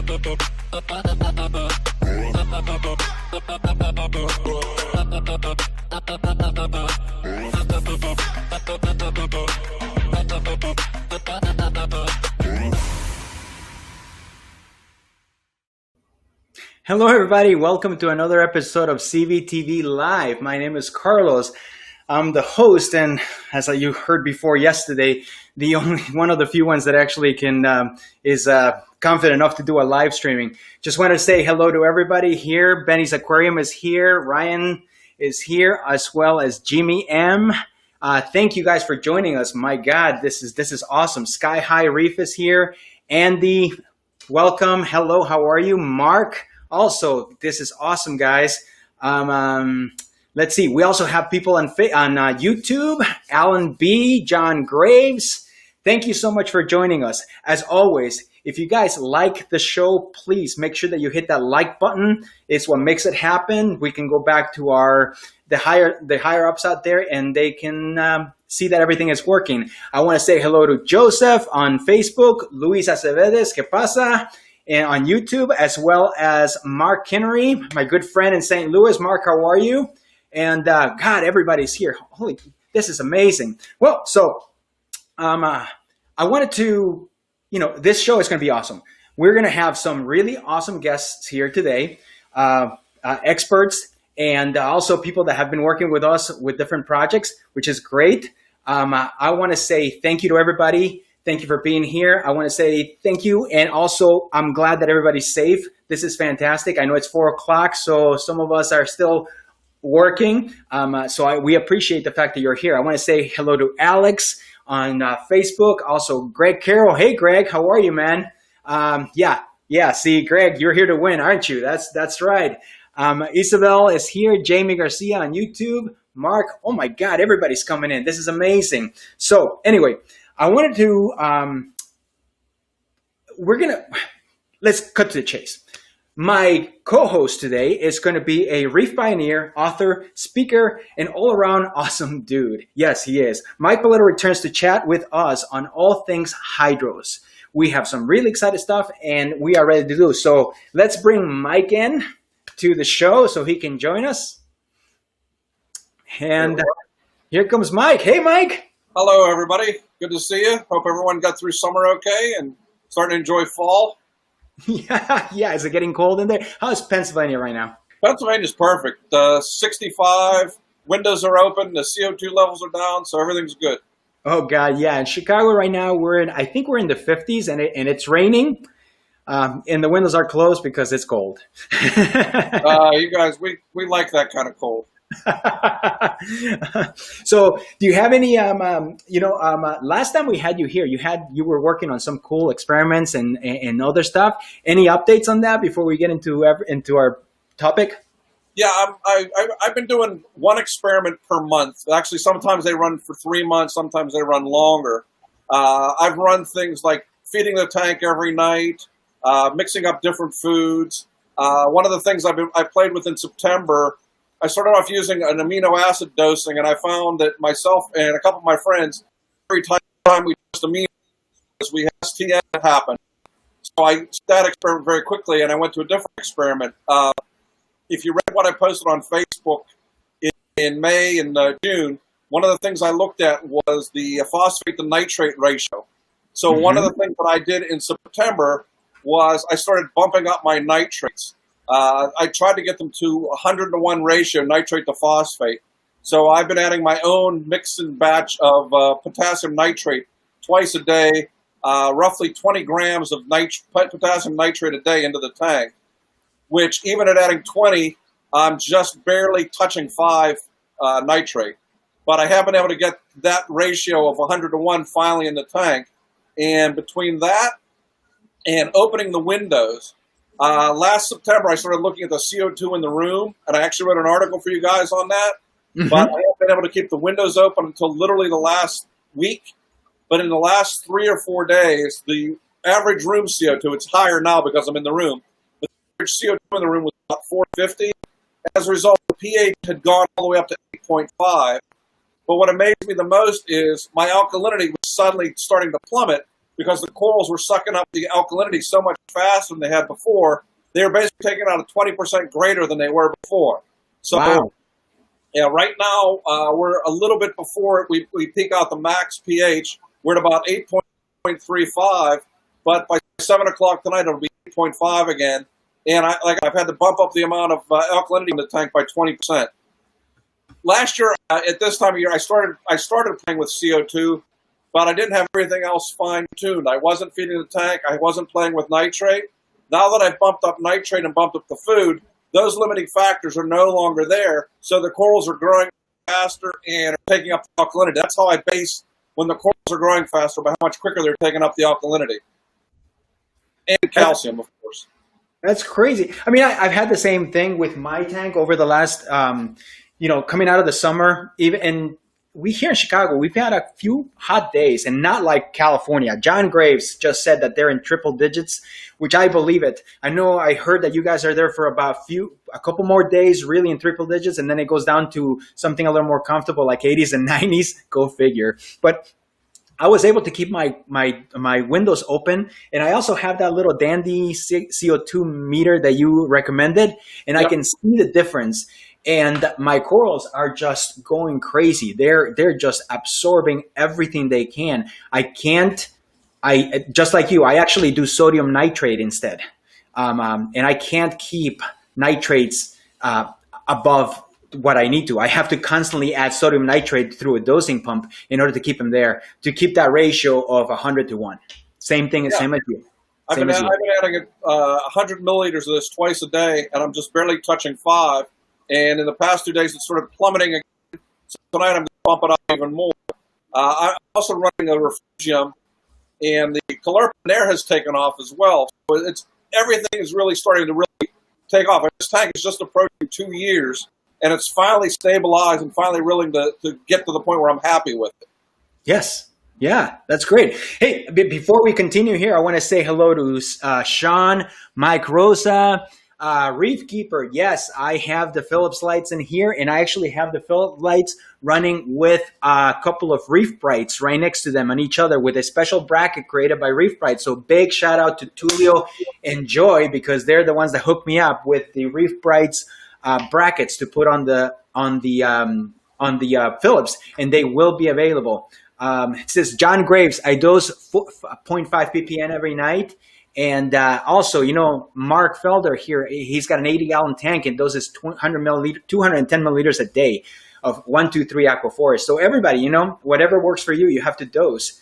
Hello everybody, welcome to another episode of CVTV Live. My name is Carlos. I'm the host, and as you heard before yesterday, the only one of the few ones that actually is confident enough to do a live streaming. Just want to say hello to everybody here. Benny's Aquarium is here. Ryan is here, as well as Jimmy M. Thank you guys for joining us. My God, this is awesome. Sky High Reef is here. Andy, welcome. Hello, how are you? Mark, also, this is awesome, guys. Let's see. We also have people on YouTube. Alan B, John Graves. Thank you so much for joining us. As always, if you guys like the show, please make sure that you hit that like button. It's what makes it happen. We can go back to the higher ups out there, and they can see that everything is working. I want to say hello to Joseph on Facebook, Luis Acevedes, ¿Qué pasa? And on YouTube, as well as Mark Kinnery, my good friend in St. Louis. Mark, how are you? And God, everybody's here. Holy, this is amazing. Well, so I wanted to, this show is going to be awesome. We're going to have some really awesome guests here today, experts, and also people that have been working with us with different projects, which is great. I want to say thank you to everybody. Thank you for being here. I want to say thank you. And also, I'm glad that everybody's safe. This is fantastic. I know it's 4 o'clock, so some of us are still working. We appreciate the fact that you're here. I want to say hello to Alex on Facebook. Also, Greg Carroll. Hey, Greg, how are you, man? Yeah. See, Greg, you're here to win, aren't you? That's right. Isabel is here. Jamie Garcia on YouTube. Mark, oh my God, everybody's coming in. This is amazing. So anyway, I wanted to, let's cut to the chase. My co-host today is going to be a reef pioneer, author, speaker, and all-around awesome dude. Yes, he is. Mike Polito returns to chat with us on all things hydros. We have some really exciting stuff, and we are ready to do. So let's bring Mike in to the show so he can join us. And here comes Mike. Hey, Mike. Hello, everybody. Good to see you. Hope everyone got through summer okay and starting to enjoy fall. Yeah. Is it getting cold in there? How's Pennsylvania right now? Pennsylvania's perfect. 65, windows are open, the CO2 levels are down, so everything's good. Oh, God, yeah. In Chicago right now, I think we're in the 50s, and it's raining, and the windows are closed because it's cold. You guys, we like that kind of cold. So do you have any last time we had you here, you were working on some cool experiments and other stuff. Any updates on that before we get into our topic? Yeah, I've been doing one experiment per month. Actually, sometimes they run for 3 months, sometimes they run longer. I've run things like feeding the tank every night, mixing up different foods. One of the things I played with in September, I started off using an amino acid dosing, and I found that myself and a couple of my friends, every time we dosed amino acids, we had STN happen. So I stopped that experiment very quickly, and I went to a different experiment. If you read what I posted on Facebook in May and June, one of the things I looked at was the phosphate to nitrate ratio. So one of the things that I did in September was I started bumping up my nitrates. I tried to get them to 100-to-1 ratio, nitrate to phosphate. So I've been adding my own mix and batch of potassium nitrate twice a day, roughly 20 grams of potassium nitrate a day into the tank, which even at adding 20, I'm just barely touching 5 nitrate. But I have been able to get that ratio of 100-to-1 finally in the tank. And between that and opening the windows, last September, I started looking at the CO2 in the room, and I actually wrote an article for you guys on that. But I haven't been able to keep the windows open until literally the last week. But in the last 3 or 4 days, the average room CO2, it's higher now because I'm in the room. The average CO2 in the room was about 450. As a result, the pH had gone all the way up to 8.5. But what amazed me the most is my alkalinity was suddenly starting to plummet because the corals were sucking up the alkalinity so much faster than they had before. They were basically taking out a 20% greater than they were before. So, wow. Yeah, right now we're a little bit before we peak out the max pH. We're at about 8.35, but by 7 o'clock tonight it'll be 8.5 again. And I've had to bump up the amount of alkalinity in the tank by 20%. Last year at this time of year, I started playing with CO2, but I didn't have everything else fine-tuned. I wasn't feeding the tank. I wasn't playing with nitrate. Now that I've bumped up nitrate and bumped up the food, those limiting factors are no longer there, so the corals are growing faster and are taking up the alkalinity. That's how I base when the corals are growing faster by how much quicker they're taking up the alkalinity. And calcium, of course. That's crazy. I mean, I've had the same thing with my tank over the last, coming out of the summer, and we here in Chicago, we've had a few hot days, and not like California. John Graves just said that they're in triple digits, which I believe it. I know I heard that you guys are there for about a couple more days, really in triple digits, and then it goes down to something a little more comfortable, like 80s and 90s. Go figure. But I was able to keep my windows open, and I also have that little dandy CO2 meter that you recommended, and yep. I can see the difference. And my corals are just going crazy. They're just absorbing everything they can. I just like you, I actually do sodium nitrate instead. And I can't keep nitrates above what I need to. I have to constantly add sodium nitrate through a dosing pump in order to keep them there, to keep that ratio of 100 to 1. Same thing, same as you. I've been adding 100 milliliters of this twice a day, and I'm just barely touching 5. And in the past 2 days, it's sort of plummeting again. So tonight, I'm going to bump it up even more. I'm also running a refugium, and the calorpin there has taken off as well. So everything is really starting to really take off. This tank is just approaching 2 years, and it's finally stabilized and finally willing to get to the point where I'm happy with it. Yes. Yeah, that's great. Hey, before we continue here, I want to say hello to Sean, Mike Rosa, Reef Keeper. Yes, I have the Philips lights in here, and I actually have the Philips lights running with a couple of Reef Brights right next to them on each other with a special bracket created by Reef Bright. So big shout out to Tulio and Joy, because they're the ones that hooked me up with the Reef Brights brackets to put on the Philips, and they will be available. It says John Graves, I dose 0.5 ppm every night. And also, Mark Felder here, he's got an 80-gallon tank and doses 210 milliliters a day of 123 Aquaforest. So everybody, whatever works for you, you have to dose.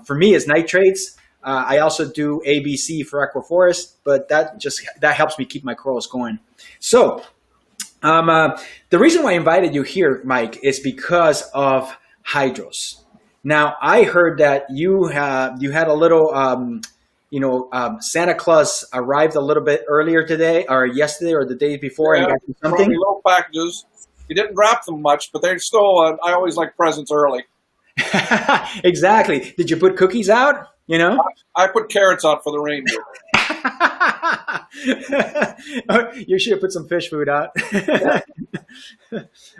For me, it's nitrates. I also do ABC for Aquaforest, but that helps me keep my corals going. So the reason why I invited you here, Mike, is because of hydros. Now, I heard that you had a little... Santa Claus arrived a little bit earlier today, or yesterday, or the day before, and got you something. Little packages. He didn't wrap them much, but they're still. I always like presents early. Exactly. Did you put cookies out? I put carrots out for the reindeer. You should have put some fish food out.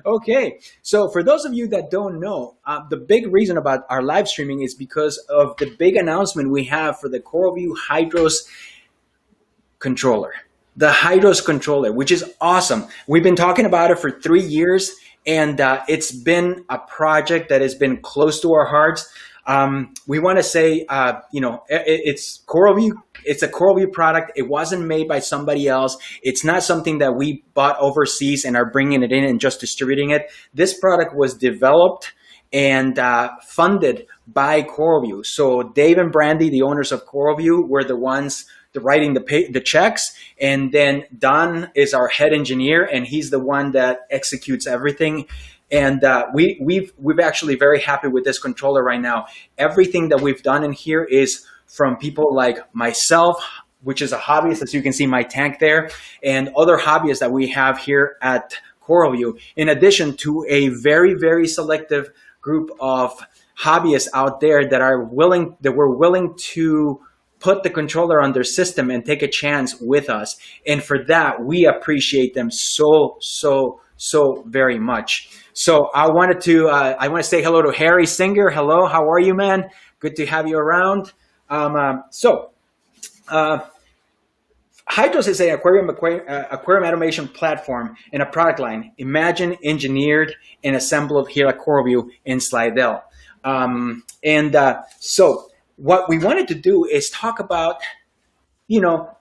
Okay, so for those of you that don't know, the big reason about our live streaming is because of the big announcement we have for the CoralVue HYDROS controller. The HYDROS controller, which is awesome. We've been talking about it for 3 years, and it's been a project that has been close to our hearts. We want to say, it's CoralVue. It's a CoralVue product. It wasn't made by somebody else. It's not something that we bought overseas and are bringing it in and just distributing it. This product was developed and funded by CoralVue. So Dave and Brandy, the owners of CoralVue, were the ones writing the checks, and then Don is our head engineer, and he's the one that executes everything. And we've actually very happy with this controller right now. Everything that we've done in here is from people like myself, which is a hobbyist, as you can see my tank there, and other hobbyists that we have here at CoralVue, in addition to a very, very selective group of hobbyists out there that were willing to put the controller on their system and take a chance with us. And for that, we appreciate them so very much. So I want to say hello to Harry Singer. Hello, how are you, man? Good to have you around. So, Hydros is an aquarium automation platform and a product line imagined, engineered, and assembled here at CoralVue in Slidell. So what we wanted to do is talk about,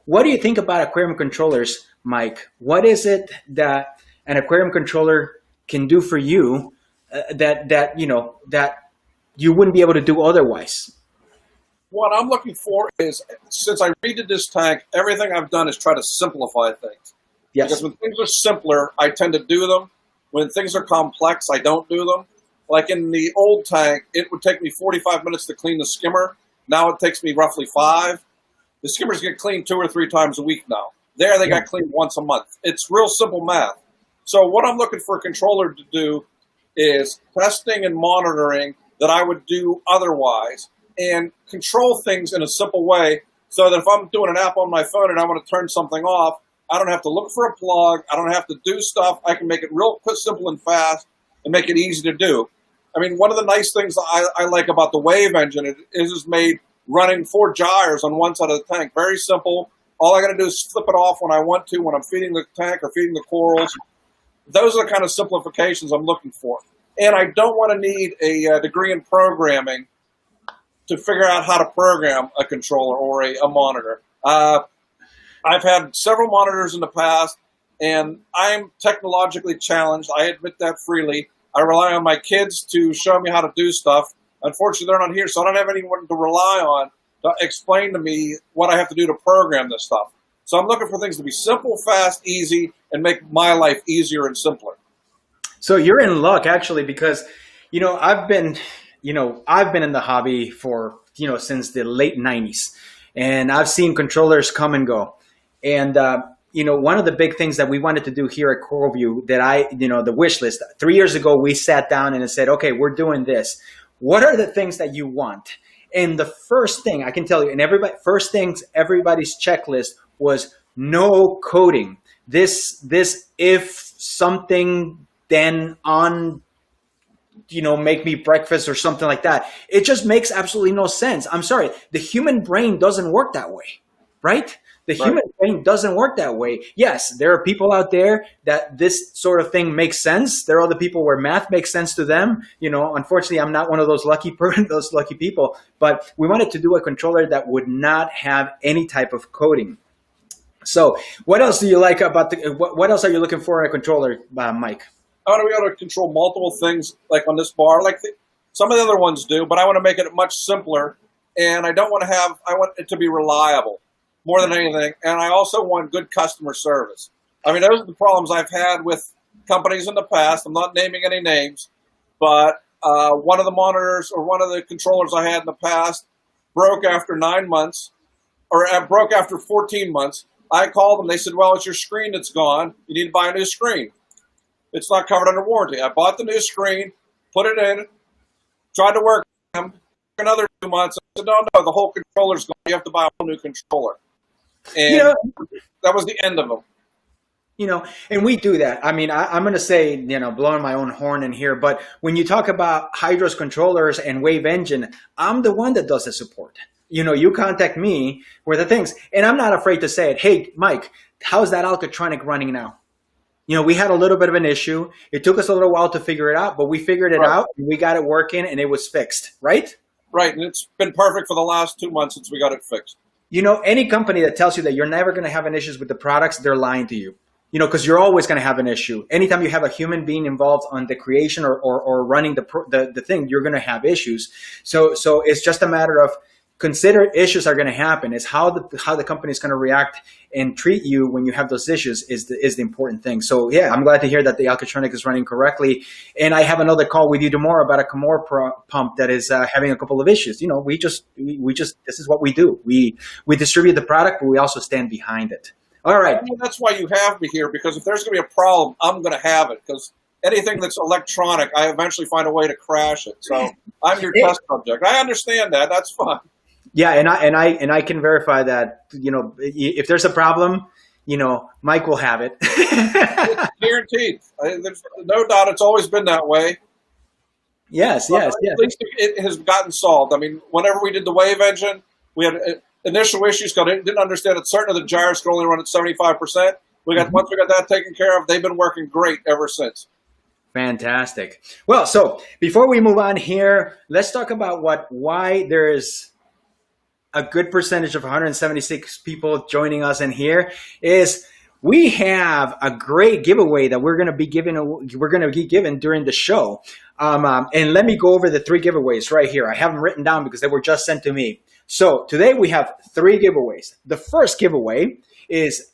what do you think about aquarium controllers, Mike? What is it that an aquarium controller can do for you that you wouldn't be able to do otherwise? What I'm looking for is, since I redid this tank, everything I've done is try to simplify things. Yes. Because when things are simpler, I tend to do them. When things are complex, I don't do them. Like in the old tank, it would take me 45 minutes to clean the skimmer. Now it takes me roughly 5. The skimmers get cleaned 2 or 3 times a week now. There, they got cleaned once a month. It's real simple math. So what I'm looking for a controller to do is testing and monitoring that I would do otherwise, and control things in a simple way so that if I'm doing an app on my phone and I want to turn something off, I don't have to look for a plug. I don't have to do stuff. I can make it real quick, simple, and fast and make it easy to do. I mean, one of the nice things I like about the WaveEngine is made running 4 gyres on one side of the tank. Very simple. All I got to do is flip it off when I want to, when I'm feeding the tank or feeding the corals. Those are the kind of simplifications I'm looking for. And I don't want to need a degree in programming to figure out how to program a controller or a monitor. I've had several monitors in the past, and I'm technologically challenged. I admit that freely. I rely on my kids to show me how to do stuff. Unfortunately, they're not here, so I don't have anyone to rely on to explain to me what I have to do to program this stuff. So I'm looking for things to be simple, fast, easy, and make my life easier and simpler. So you're in luck, actually, because, I've been in the hobby for, since the late 90s, and I've seen controllers come and go. And, one of the big things that we wanted to do here at CoralVue that the wish list, 3 years ago, we sat down and said, okay, we're doing this. What are the things that you want? And the first thing I can tell you, and everybody's checklist was no coding. This if something, then on, make me breakfast or something like that. It just makes absolutely no sense. I'm sorry. The human brain doesn't work that way, right? The human brain doesn't work that way. Yes, there are people out there that this sort of thing makes sense. There are other people where math makes sense to them. Unfortunately, I'm not one of those lucky people. But we wanted to do a controller that would not have any type of coding. So, what else do you like about what else are you looking for in a controller, Mike? I want to be able to control multiple things, like on this bar, like some of the other ones do, but I want to make it much simpler, and I want it to be reliable more than anything, and I also want good customer service. I mean, those are the problems I've had with companies in the past. I'm not naming any names, but one of the monitors or one of the controllers I had in the past broke after 9 months, or broke after 14 months. I called them. They said, well, it's your screen that's gone. You need to buy a new screen. It's not covered under warranty. I bought the new screen, put it in, tried to work with them. Another 2 months. I said, no, the whole controller's gone. You have to buy a whole new controller. And that was the end of them. And we do that. I mean, I'm going to say, blowing my own horn in here, but when you talk about Hydros controllers and WaveEngine, I'm the one that does the support. You contact me with the things, and I'm not afraid to say it. Hey, Mike, how's that Alcatronic running now? We had a little bit of an issue. It took us a little while to figure it out, but we figured it out. And we got it working, and it was fixed, right? Right, and it's been perfect for the last 2 months since we got it fixed. Any company that tells you that you're never going to have an issues with the products, they're lying to you. Because you're always going to have an issue. Anytime you have a human being involved on the creation or running the thing, you're going to have issues. So it's just a matter of consider issues are going to happen. It's how the company is going to react and treat you when you have those issues is the important thing. So yeah, I'm glad to hear that the Alcatronic is running correctly. And I have another call with you tomorrow about a Comor pump that is having a couple of issues. We just this is what we do. We distribute the product, but we also stand behind it. All right. Well, that's why you have me here, because if there's going to be a problem, I'm going to have it, because anything that's electronic, I eventually find a way to crash it. So I'm your test subject. I understand that. That's fine. Yeah, and I can verify that, if there's a problem, Mike will have it. It's guaranteed. There's no doubt it's always been that way. Yes. At least it has gotten solved. I mean, whenever we did the WaveEngine, We had initial issues because they didn't understand that certain of the jars could only run at 75%. Once we got that taken care of, they've been working great ever since. Fantastic. Well, so before we move on here, let's talk about why there's a good percentage of 176 people joining us in here is we have a great giveaway that we're going to be given during the show. And let me go over the 3 giveaways right here. I have them written down because they were just sent to me. So today we have 3 giveaways. The first giveaway is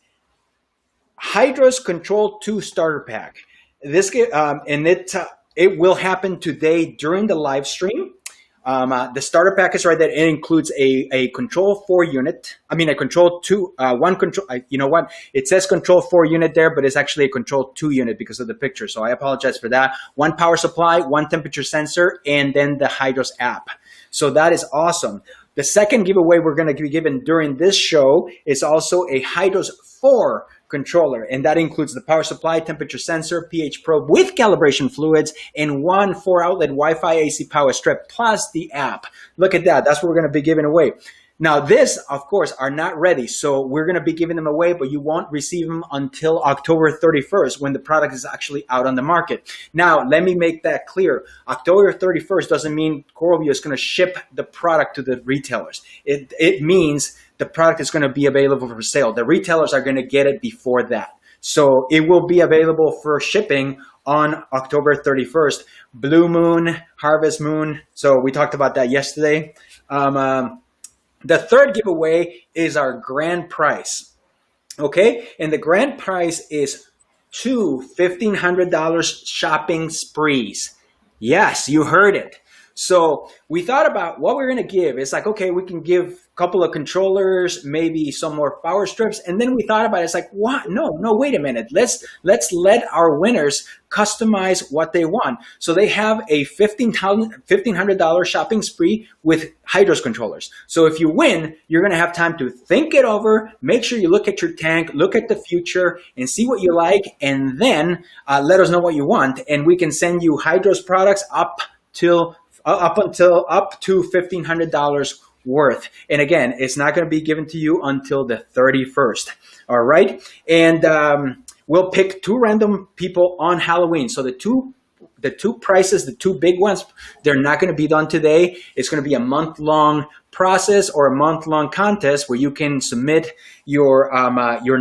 HYDROS Control 2 Starter Pack. This and it will happen today during the live stream. The starter pack is right there. It includes a Control 4 unit. I mean, a Control 2, one control. You know what? It says Control 4 unit there, but it's actually a Control 2 unit because of the picture. So I apologize for that. 1 power supply, 1 temperature sensor, and then the HYDROS app. So that is awesome. The second giveaway we're going to be given during this show is also a HYDROS 4 controller, and that includes the power supply, temperature sensor, pH probe with calibration fluids, and 1 4-outlet Wi-Fi AC power strip, plus the app. Look at that. That's what we're going to be giving away. Now, this, of course, are not ready, so we're going to be giving them away, but you won't receive them until October 31st when the product is actually out on the market. Now, let me make that clear. October 31st doesn't mean CoralVue is going to ship the product to the retailers. It means the product is going to be available for sale. The retailers are going to get it before that. So it will be available for shipping on October 31st. Blue Moon, Harvest Moon. So we talked about that yesterday. The third giveaway is our grand prize. Okay? And the grand prize is 2 $1,500 shopping sprees. Yes, you heard it. So we thought about what we're going to give. It's like, okay, we can give a couple of controllers, maybe some more power strips. And then we thought about it. It's like, what? No, wait a minute. Let's let our winners customize what they want. So they have a $1,500 shopping spree with HYDROS controllers. So if you win, you're going to have time to think it over, make sure you look at your tank, look at the future, and see what you like. And then let us know what you want. And we can send you HYDROS products up to $1,500 worth. And again, it's not going to be given to you until the 31st. All right. And we'll pick 2 random people on Halloween. So the two prices, the 2 big ones, they're not going to be done today. It's going to be a month-long process or a month-long contest where you can submit your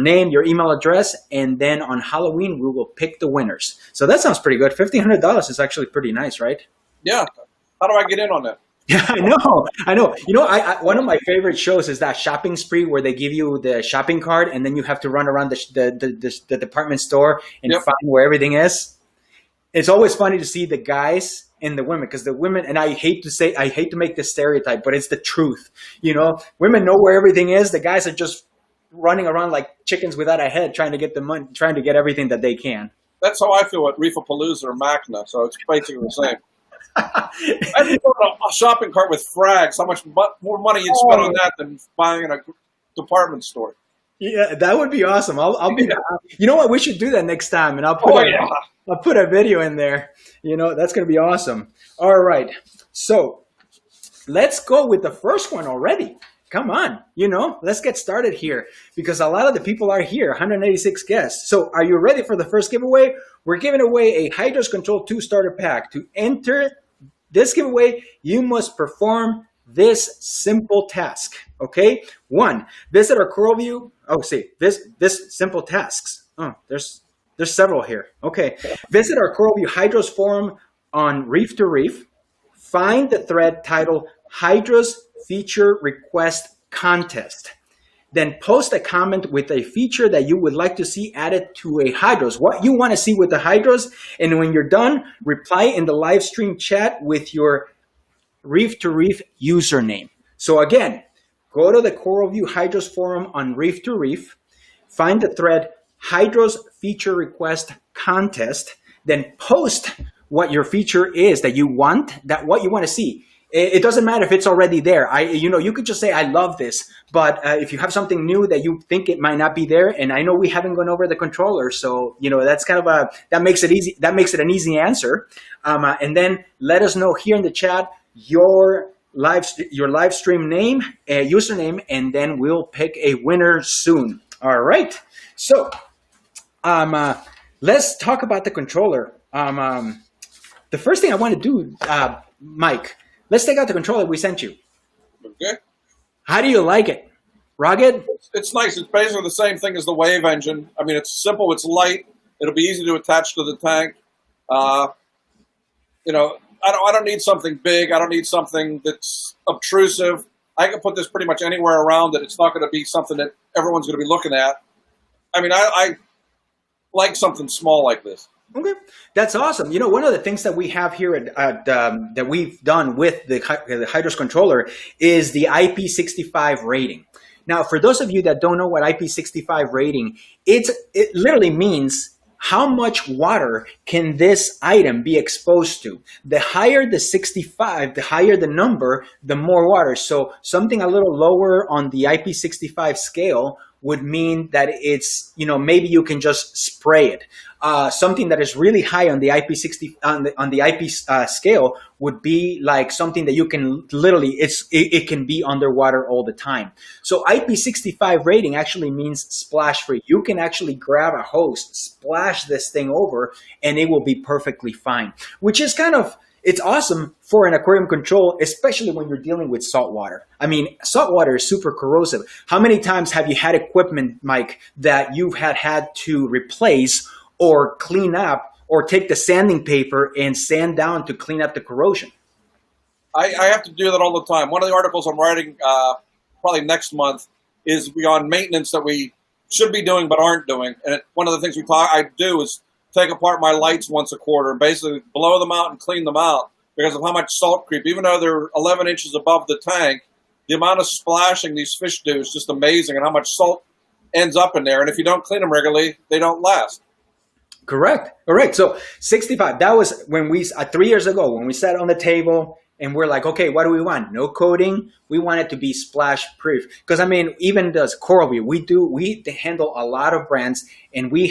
name, your email address, and then on Halloween we will pick the winners. So that sounds pretty good. $1,500 is actually pretty nice, right? Yeah. How do I get in on that? Yeah, I know. You know, one of my favorite shows is that shopping spree where they give you the shopping cart and then you have to run around the department store and find where everything is. It's always funny to see the guys and the women, because the women, and I hate to make this stereotype, but it's the truth. You know, women know where everything is. The guys are just running around like chickens without a head, trying to get the money, trying to get everything that they can. That's how I feel at Reefapalooza or Macna, so it's basically the same. I just put a shopping cart with frags. How much more money you'd spend on that than buying in a department store? Yeah, that would be awesome. I'll be. You know what? We should do that next time, and I'll put a video in there. You know, that's going to be awesome. All right, so let's go with the first one already. Come on, let's get started here because a lot of the people are here, 186 guests. So are you ready for the first giveaway? We're giving away a HYDROS Control 2 starter pack. To enter this giveaway, you must perform this simple task, okay? 1, visit our CoralVue. This simple tasks. Oh, there's several here. Okay, visit our CoralVue HYDROS forum on Reef to Reef. Find the thread titled HYDROS Feature Request Contest. Then post a comment with a feature that you would like to see added to a HYDROS, what you want to see with the HYDROS. And when you're done, reply in the live stream chat with your Reef to Reef username. So again, go to the CoralVue HYDROS forum on Reef to Reef, find the thread HYDROS Feature Request Contest, then post what your feature is that you want, what you want to see. It doesn't matter if it's already there. You could just say, I love this. But if you have something new that you think it might not be there, and I know we haven't gone over the controller, so, that's kind of that makes it easy. That makes it an easy answer. And then let us know here in the chat your your live stream name, username, and then we'll pick a winner soon. All right. So let's talk about the controller. The first thing I want to do, Mike, let's take out the controller we sent you. Okay. How do you like it? Rugged? It's nice. It's basically the same thing as the WaveEngine. I mean, it's simple. It's light. It'll be easy to attach to the tank. You know, I don't need something big. I don't need something that's obtrusive. I can put this pretty much anywhere around it. It's not going to be something that everyone's going to be looking at. I mean, I like something small like this. Okay, that's awesome. You know, one of the things that we have here at that we've done with the HYDROS controller is the IP65 rating. Now, for those of you that don't know what IP65 rating, it literally means how much water can this item be exposed to. The higher the 65, the higher the number, the more water. So something a little lower on the IP65 scale would mean that it's, you know, maybe you can just spray it. Something that is really high on the IP60 on the IP scale would be like something that you can literally it can be underwater all the time. So IP65 rating actually means splash free. You can actually grab a hose, splash this thing over, and it will be perfectly fine. Which is kind of, it's awesome for an aquarium control, especially when you're dealing with salt water. I mean, salt water is super corrosive. How many times have you had equipment, Mike, that you've had to replace or clean up, or take the sanding paper and sand down to clean up the corrosion? I have to do that all the time. One of the articles I'm writing probably next month is beyond maintenance that we should be doing but aren't doing. And one of the things I do is take apart my lights once a quarter and basically blow them out and clean them out because of how much salt creep. Even though they're 11 inches above the tank, the amount of splashing these fish do is just amazing, and how much salt ends up in there. And if you don't clean them regularly, they don't last. Correct. So 65, that was when we, 3 years ago, when we sat on the table and we're like, okay, what do we want? No coating. We want it to be splash proof. Because I mean, even does CoralVue, we handle a lot of brands, and we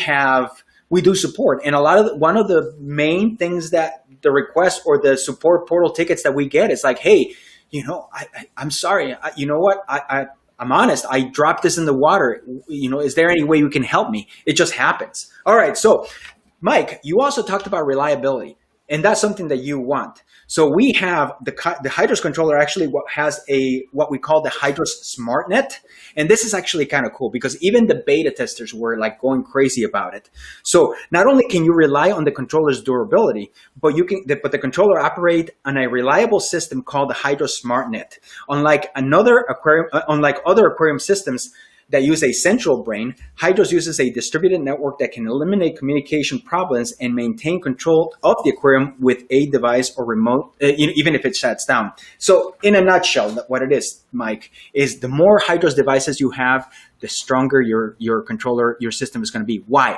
do support. And one of the main things that the request or the support portal tickets that we get is like, hey, you know, I'm sorry. You know what? I'm honest. I dropped this in the water. You know, is there any way you can help me? It just happens. All right. So, Mike, you also talked about reliability, and that's something that you want. So we have the HYDROS controller actually has what we call the HYDROS SmartNet, and this is actually kind of cool because even the beta testers were like going crazy about it. So not only can you rely on the controller's durability, but the controller operate on a reliable system called the HYDROS SmartNet. Unlike other aquarium systems that use a central brain, HYDROS uses a distributed network that can eliminate communication problems and maintain control of the aquarium with a device or remote, even if it shuts down. So in a nutshell, what it is, Mike, is the more HYDROS devices you have, the stronger your controller, your system is going to be. Why?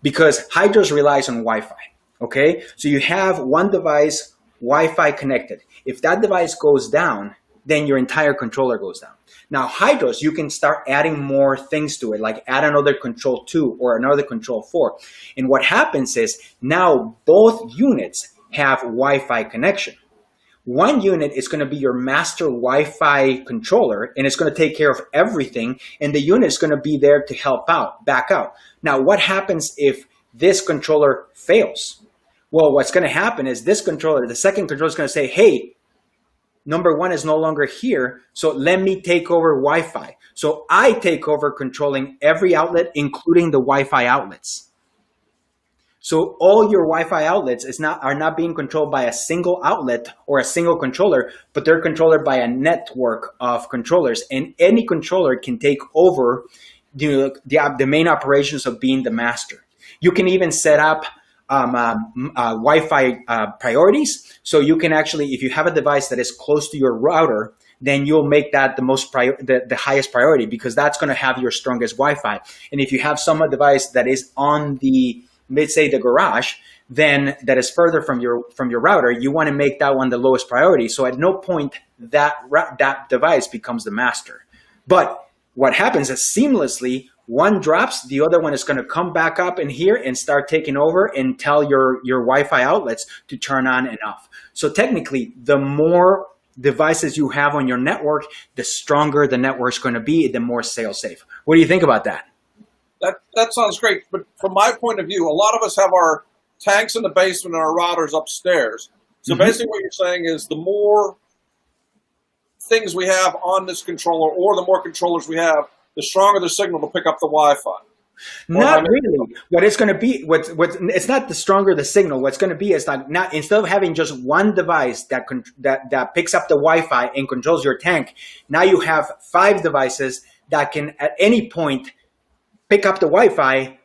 Because HYDROS relies on Wi-Fi, okay? So you have one device, Wi-Fi connected. If that device goes down, then your entire controller goes down. Now, HYDROS, you can start adding more things to it, like add another control 2 or another control 4. And what happens is now both units have Wi-Fi connection. One unit is going to be your master Wi-Fi controller, and it's going to take care of everything. And the unit is going to be there to help out, back out. Now, what happens if this controller fails? Well, what's going to happen is this controller, the second controller, is going to say, hey, number one is no longer here, so let me take over Wi-Fi. So I take over controlling every outlet, including the Wi-Fi outlets. So all your Wi-Fi outlets are not being controlled by a single outlet or a single controller, but they're controlled by a network of controllers. And any controller can take over the main operations of being the master. You can even set up Wi-Fi priorities. So you can actually, if you have a device that is close to your router, then you'll make that the highest priority because that's going to have your strongest Wi-Fi. And if you have some device that is on the, let's say the garage, then that is further from your router, you want to make that one the lowest priority. So at no point that device becomes the master. But what happens is seamlessly, one drops, the other one is going to come back up in here and start taking over and tell your Wi-Fi outlets to turn on and off. So technically, the more devices you have on your network, the stronger the network's going to be, the more sales safe. What do you think about that? That sounds great. But from my point of view, a lot of us have our tanks in the basement and our routers upstairs. So basically what you're saying is the more things we have on this controller, or the more controllers we have, the stronger the signal to pick up the Wi-Fi. Not really. What it's going to be, it's not the stronger the signal. What's going to be is like, not, instead of having just one device that picks up the Wi-Fi and controls your tank, now you have 5 devices that can at any point pick up the Wi-Fi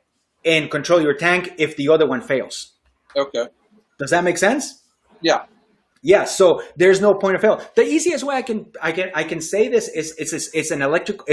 and control your tank if the other one fails. Okay. Does that make sense? Yeah. Yeah. So there's no point of fail. The easiest way I can say this is it's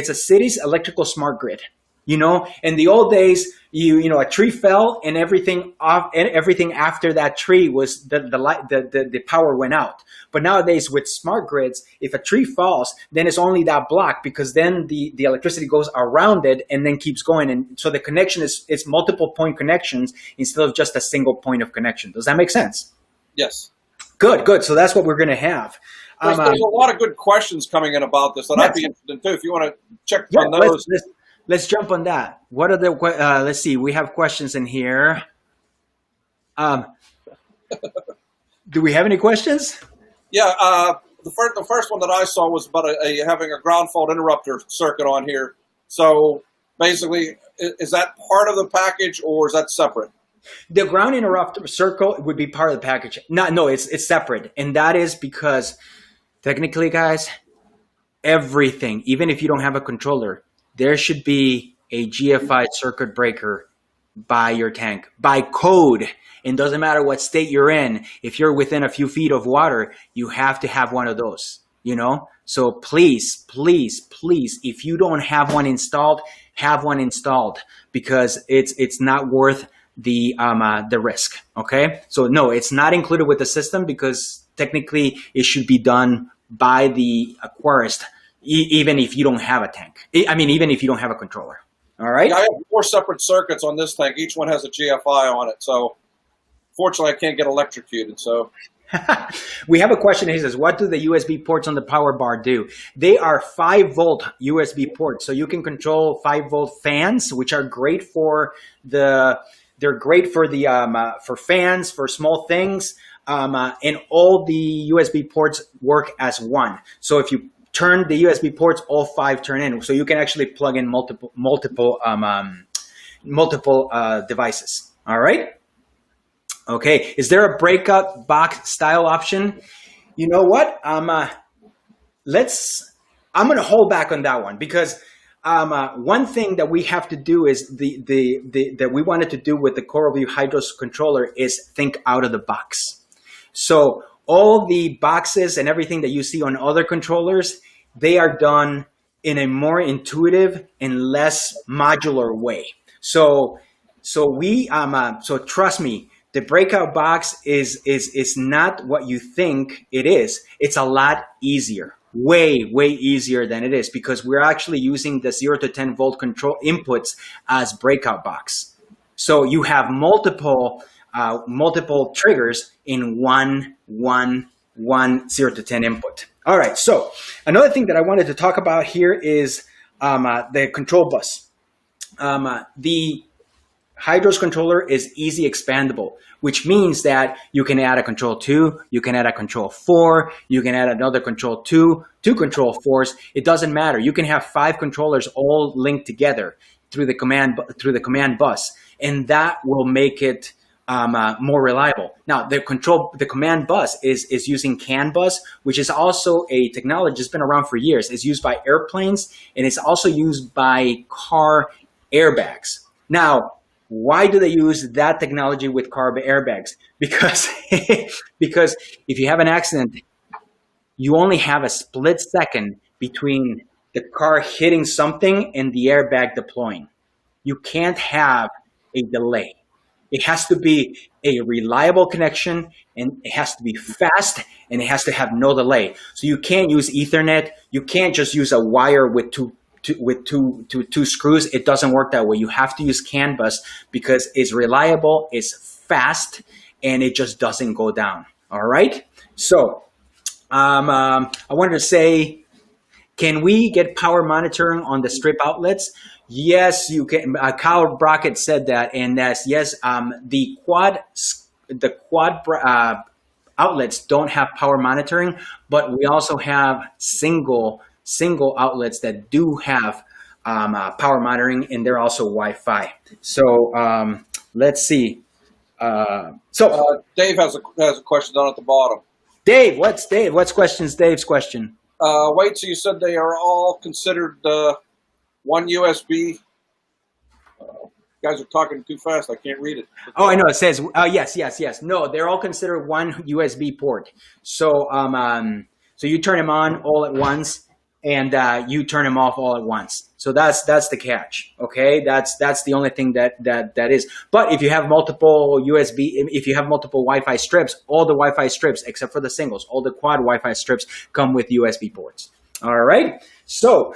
a city's electrical smart grid. You know, in the old days, you know, a tree fell and everything after that tree was the power went out. But nowadays with smart grids, if a tree falls, then it's only that block, because then the electricity goes around it and then keeps going. And so the connection it's multiple point connections instead of just a single point of connection. Does that make sense? Yes. Good. So that's what we're going to have. There's a lot of good questions coming in about this that I'd be interested in too. If you want to check on those. Let's jump on that. What are the, let's see, we have questions in here. Do we have any questions? Yeah, the first one that I saw was about having a ground fault interrupter circuit on here. So basically, is that part of the package or is that separate? The ground interrupter circuit would be part of the package. No, it's separate. And that is because technically, guys, everything, even if you don't have a controller, there should be a GFI circuit breaker by your tank, by code. It doesn't matter what state you're in. If you're within a few feet of water, you have to have one of those, you know? So please, if you don't have one installed, have one installed, because it's not worth the risk, okay? So no, it's not included with the system because technically it should be done by the aquarist, even if you don't have a tank. I mean, even if you don't have a controller. All right? Yeah, I have 4 separate circuits on this tank. Each one has a GFI on it. So fortunately, I can't get electrocuted. So we have a question. He says, what do the USB ports on the power bar do? They are 5-volt USB ports. So you can control 5-volt fans, which are great for for fans, for small things. And all the USB ports work as one. So if you turn the USB ports, all 5 turn in. So you can actually plug in multiple devices. All right. Okay. Is there a breakout box style option? You know what? I'm going to hold back on that one, because one thing that we have to do is that we wanted to do with the CoralVue HYDROS controller is think out of the box. So all the boxes and everything that you see on other controllers, they are done in a more intuitive and less modular way. So trust me, the breakout box is not what you think it is. It's a lot easier, way easier than it is, because we're actually using the 0 to 10 volt control inputs as breakout box. So you have multiple triggers in one 0 to 10 input. All right. So another thing that I wanted to talk about here is the control bus. The HYDROS controller is easy expandable, which means that you can add a control 2, you can add a control 4, you can add another control 2, 2 control 4s. It doesn't matter. You can have 5 controllers all linked together through the command bus, and that will make it more reliable. Now, the command bus is using CAN bus, which is also a technology that's been around for years. It's used by airplanes, and it's also used by car airbags. Now, why do they use that technology with car airbags? Because if you have an accident, you only have a split second between the car hitting something and the airbag deploying. You can't have a delay. It has to be a reliable connection, and it has to be fast, and it has to have no delay. So you can't use Ethernet. You can't just use a wire with two screws. It doesn't work that way. You have to use CAN bus because it's reliable, it's fast, and it just doesn't go down. All right. So I wanted to say, can we get power monitoring on the strip outlets? Yes, you can. Kyle Brockett said that, and that's yes. The quad outlets don't have power monitoring, but we also have single outlets that do have power monitoring, and they're also Wi-Fi. So let's see. Dave has a question down at the bottom. Dave? What's questions? Dave's question. Wait, so you said they are all considered one USB? You guys are talking too fast. I can't read it. Oh, I know. It says yes. No, they're all considered one USB port. So so you turn them on all at once, and you turn them off all at once. So that's the catch. Okay, that's the only thing that is. But if you have multiple if you have multiple Wi-Fi strips, all the Wi-Fi strips except for the singles, all the quad Wi-Fi strips come with USB ports. All right. So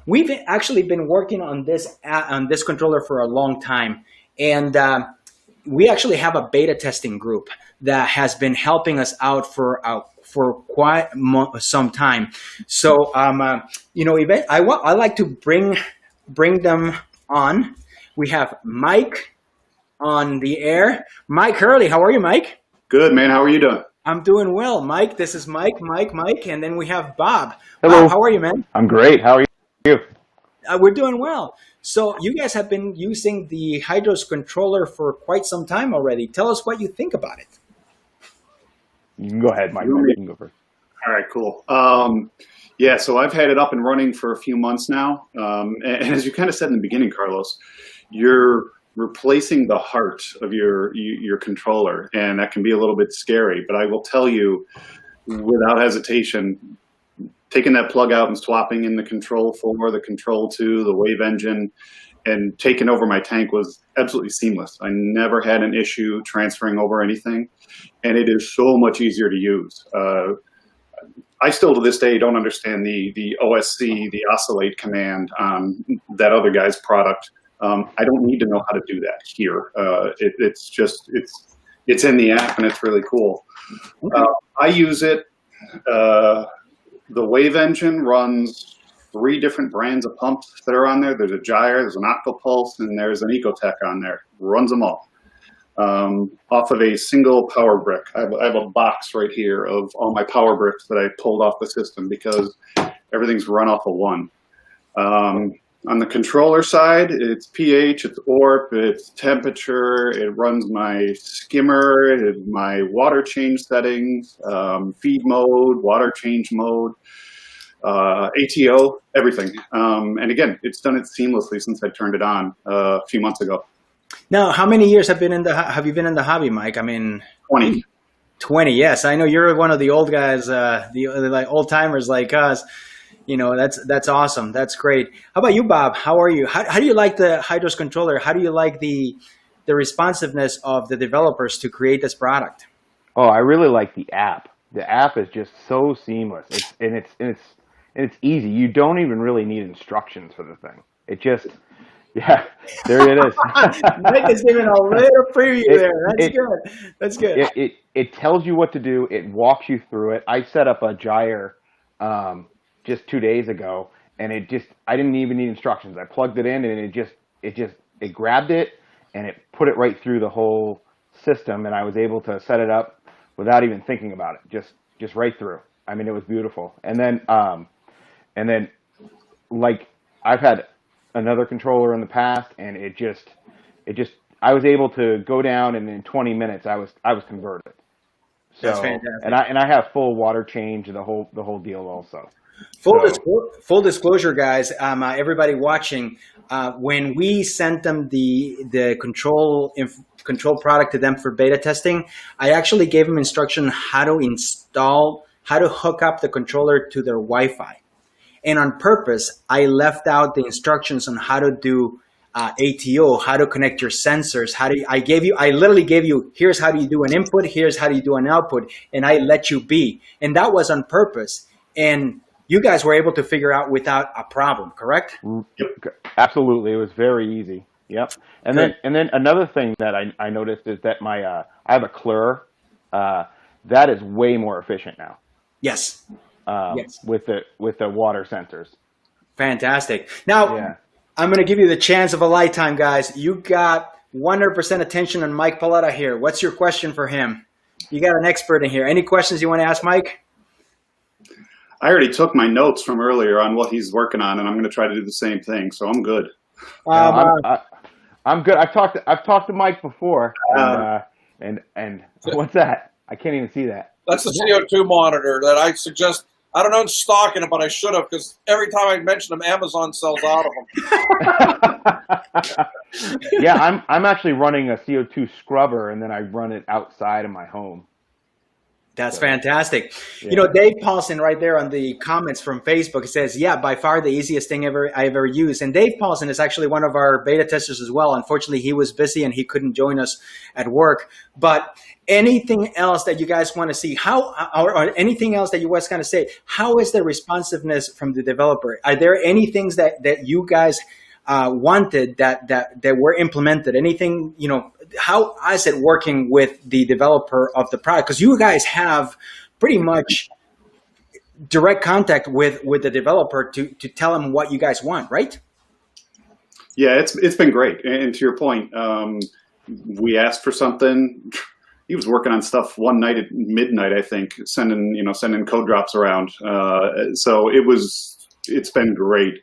we've actually been working on this controller for a long time, and we actually have a beta testing group that has been helping us out for quite some time. So I like to bring them on. We have Mike on the air. Mike Hurley, how are you, Mike? Good, man. How are you doing? I'm doing well, Mike. This is Mike, and then we have Bob. Hello. Bob, how are you, man? I'm great. How are you? We're doing well. So you guys have been using the Hydros controller for quite some time already. Tell us what you think about it. You can go ahead, Mike. You can go first. All right, cool. Yeah, so I've had it up and running for a few months now. And as you kind of said in the beginning, Carlos, you're replacing the heart of your controller, and that can be a little bit scary. But I will tell you, without hesitation, taking that plug out and swapping in the Control 4, the Control 2, the WaveEngine, and taking over my tank was absolutely seamless. I never had an issue transferring over anything, and it is so much easier to use. I still to this day don't understand the OSC, the oscillate command on that other guy's product. I don't need to know how to do that here. It's in the app, and it's really cool. I use it. The WaveEngine runs 3 different brands of pumps that are on there. There's a Gyre, there's an Aquapulse, and there's an Ecotech on there. Runs them all. Off of a single power brick. I have a box right here of all my power bricks that I pulled off the system because everything's run off of one. On the controller side, it's pH, it's ORP, it's temperature, it runs my skimmer, my water change settings, feed mode, water change mode, ATO, everything. And again, it's done it seamlessly since I turned it on a few months ago. Now, how many years have you been in the hobby, Mike? I mean, 20. 20, yes. I know you're one of the old guys, the old timers like us. You know, that's awesome. That's great. How about you, Bob? How are you? How do you like the Hydros controller? How do you like the responsiveness of the developers to create this product? Oh, I really like the app. The app is just so seamless. It's easy. You don't even really need instructions for the thing. It just, yeah, there it is. Mike is giving a little preview there. That's good. It tells you what to do. It walks you through it. I set up a Gyre just 2 days ago, and I didn't even need instructions. I plugged it in, and it grabbed it, and it put it right through the whole system, and I was able to set it up without even thinking about it, just right through. I mean, it was beautiful. And then like I've had another controller in the past, and I was able to go down, and in 20 minutes I was converted. So, that's fantastic. And I have full water change, the whole deal also. Full disclosure, guys. Everybody watching, when we sent them the control product to them for beta testing, I actually gave them instruction how to hook up the controller to their Wi-Fi, and on purpose, I left out the instructions on how to do ATO, how to connect your sensors. I literally gave you, here's how do you do an input, here's how do you do an output, and I let you be, and that was on purpose. And you guys were able to figure out without a problem, correct? Absolutely, it was very easy. Yep. And then another thing that I noticed is that I have a Clur that is way more efficient now. Yes. Yes. With the water sensors. Fantastic. Now, Yeah. I'm going to give you the chance of a lifetime, guys. You got 100% attention on Mike Paletta here. What's your question for him? You got an expert in here. Any questions you want to ask Mike? I already took my notes from earlier on what he's working on, and I'm going to try to do the same thing. So I'm good. I'm good. I've talked to Mike before, and what's that? I can't even see that. That's the CO2 monitor that I suggest. I don't own stock in it, but I should have, because every time I mention them, Amazon sells out of them. Yeah, I'm actually running a CO2 scrubber, and then I run it outside of my home. That's fantastic. Yeah. You know, Dave Paulson right there on the comments from Facebook says, yeah, by far the easiest thing I've ever used. And Dave Paulson is actually one of our beta testers as well. Unfortunately, he was busy and he couldn't join us at work. But anything else that you guys want to see, or anything else that you guys kind of say, how is the responsiveness from the developer? Are there any things that you guys wanted that were implemented? Anything, you know, how is it working with the developer of the product? Because you guys have pretty much direct contact with the developer to tell him what you guys want, right? Yeah, it's been great. And to your point, we asked for something. He was working on stuff one night at midnight, I think, sending code drops around. So it's been great.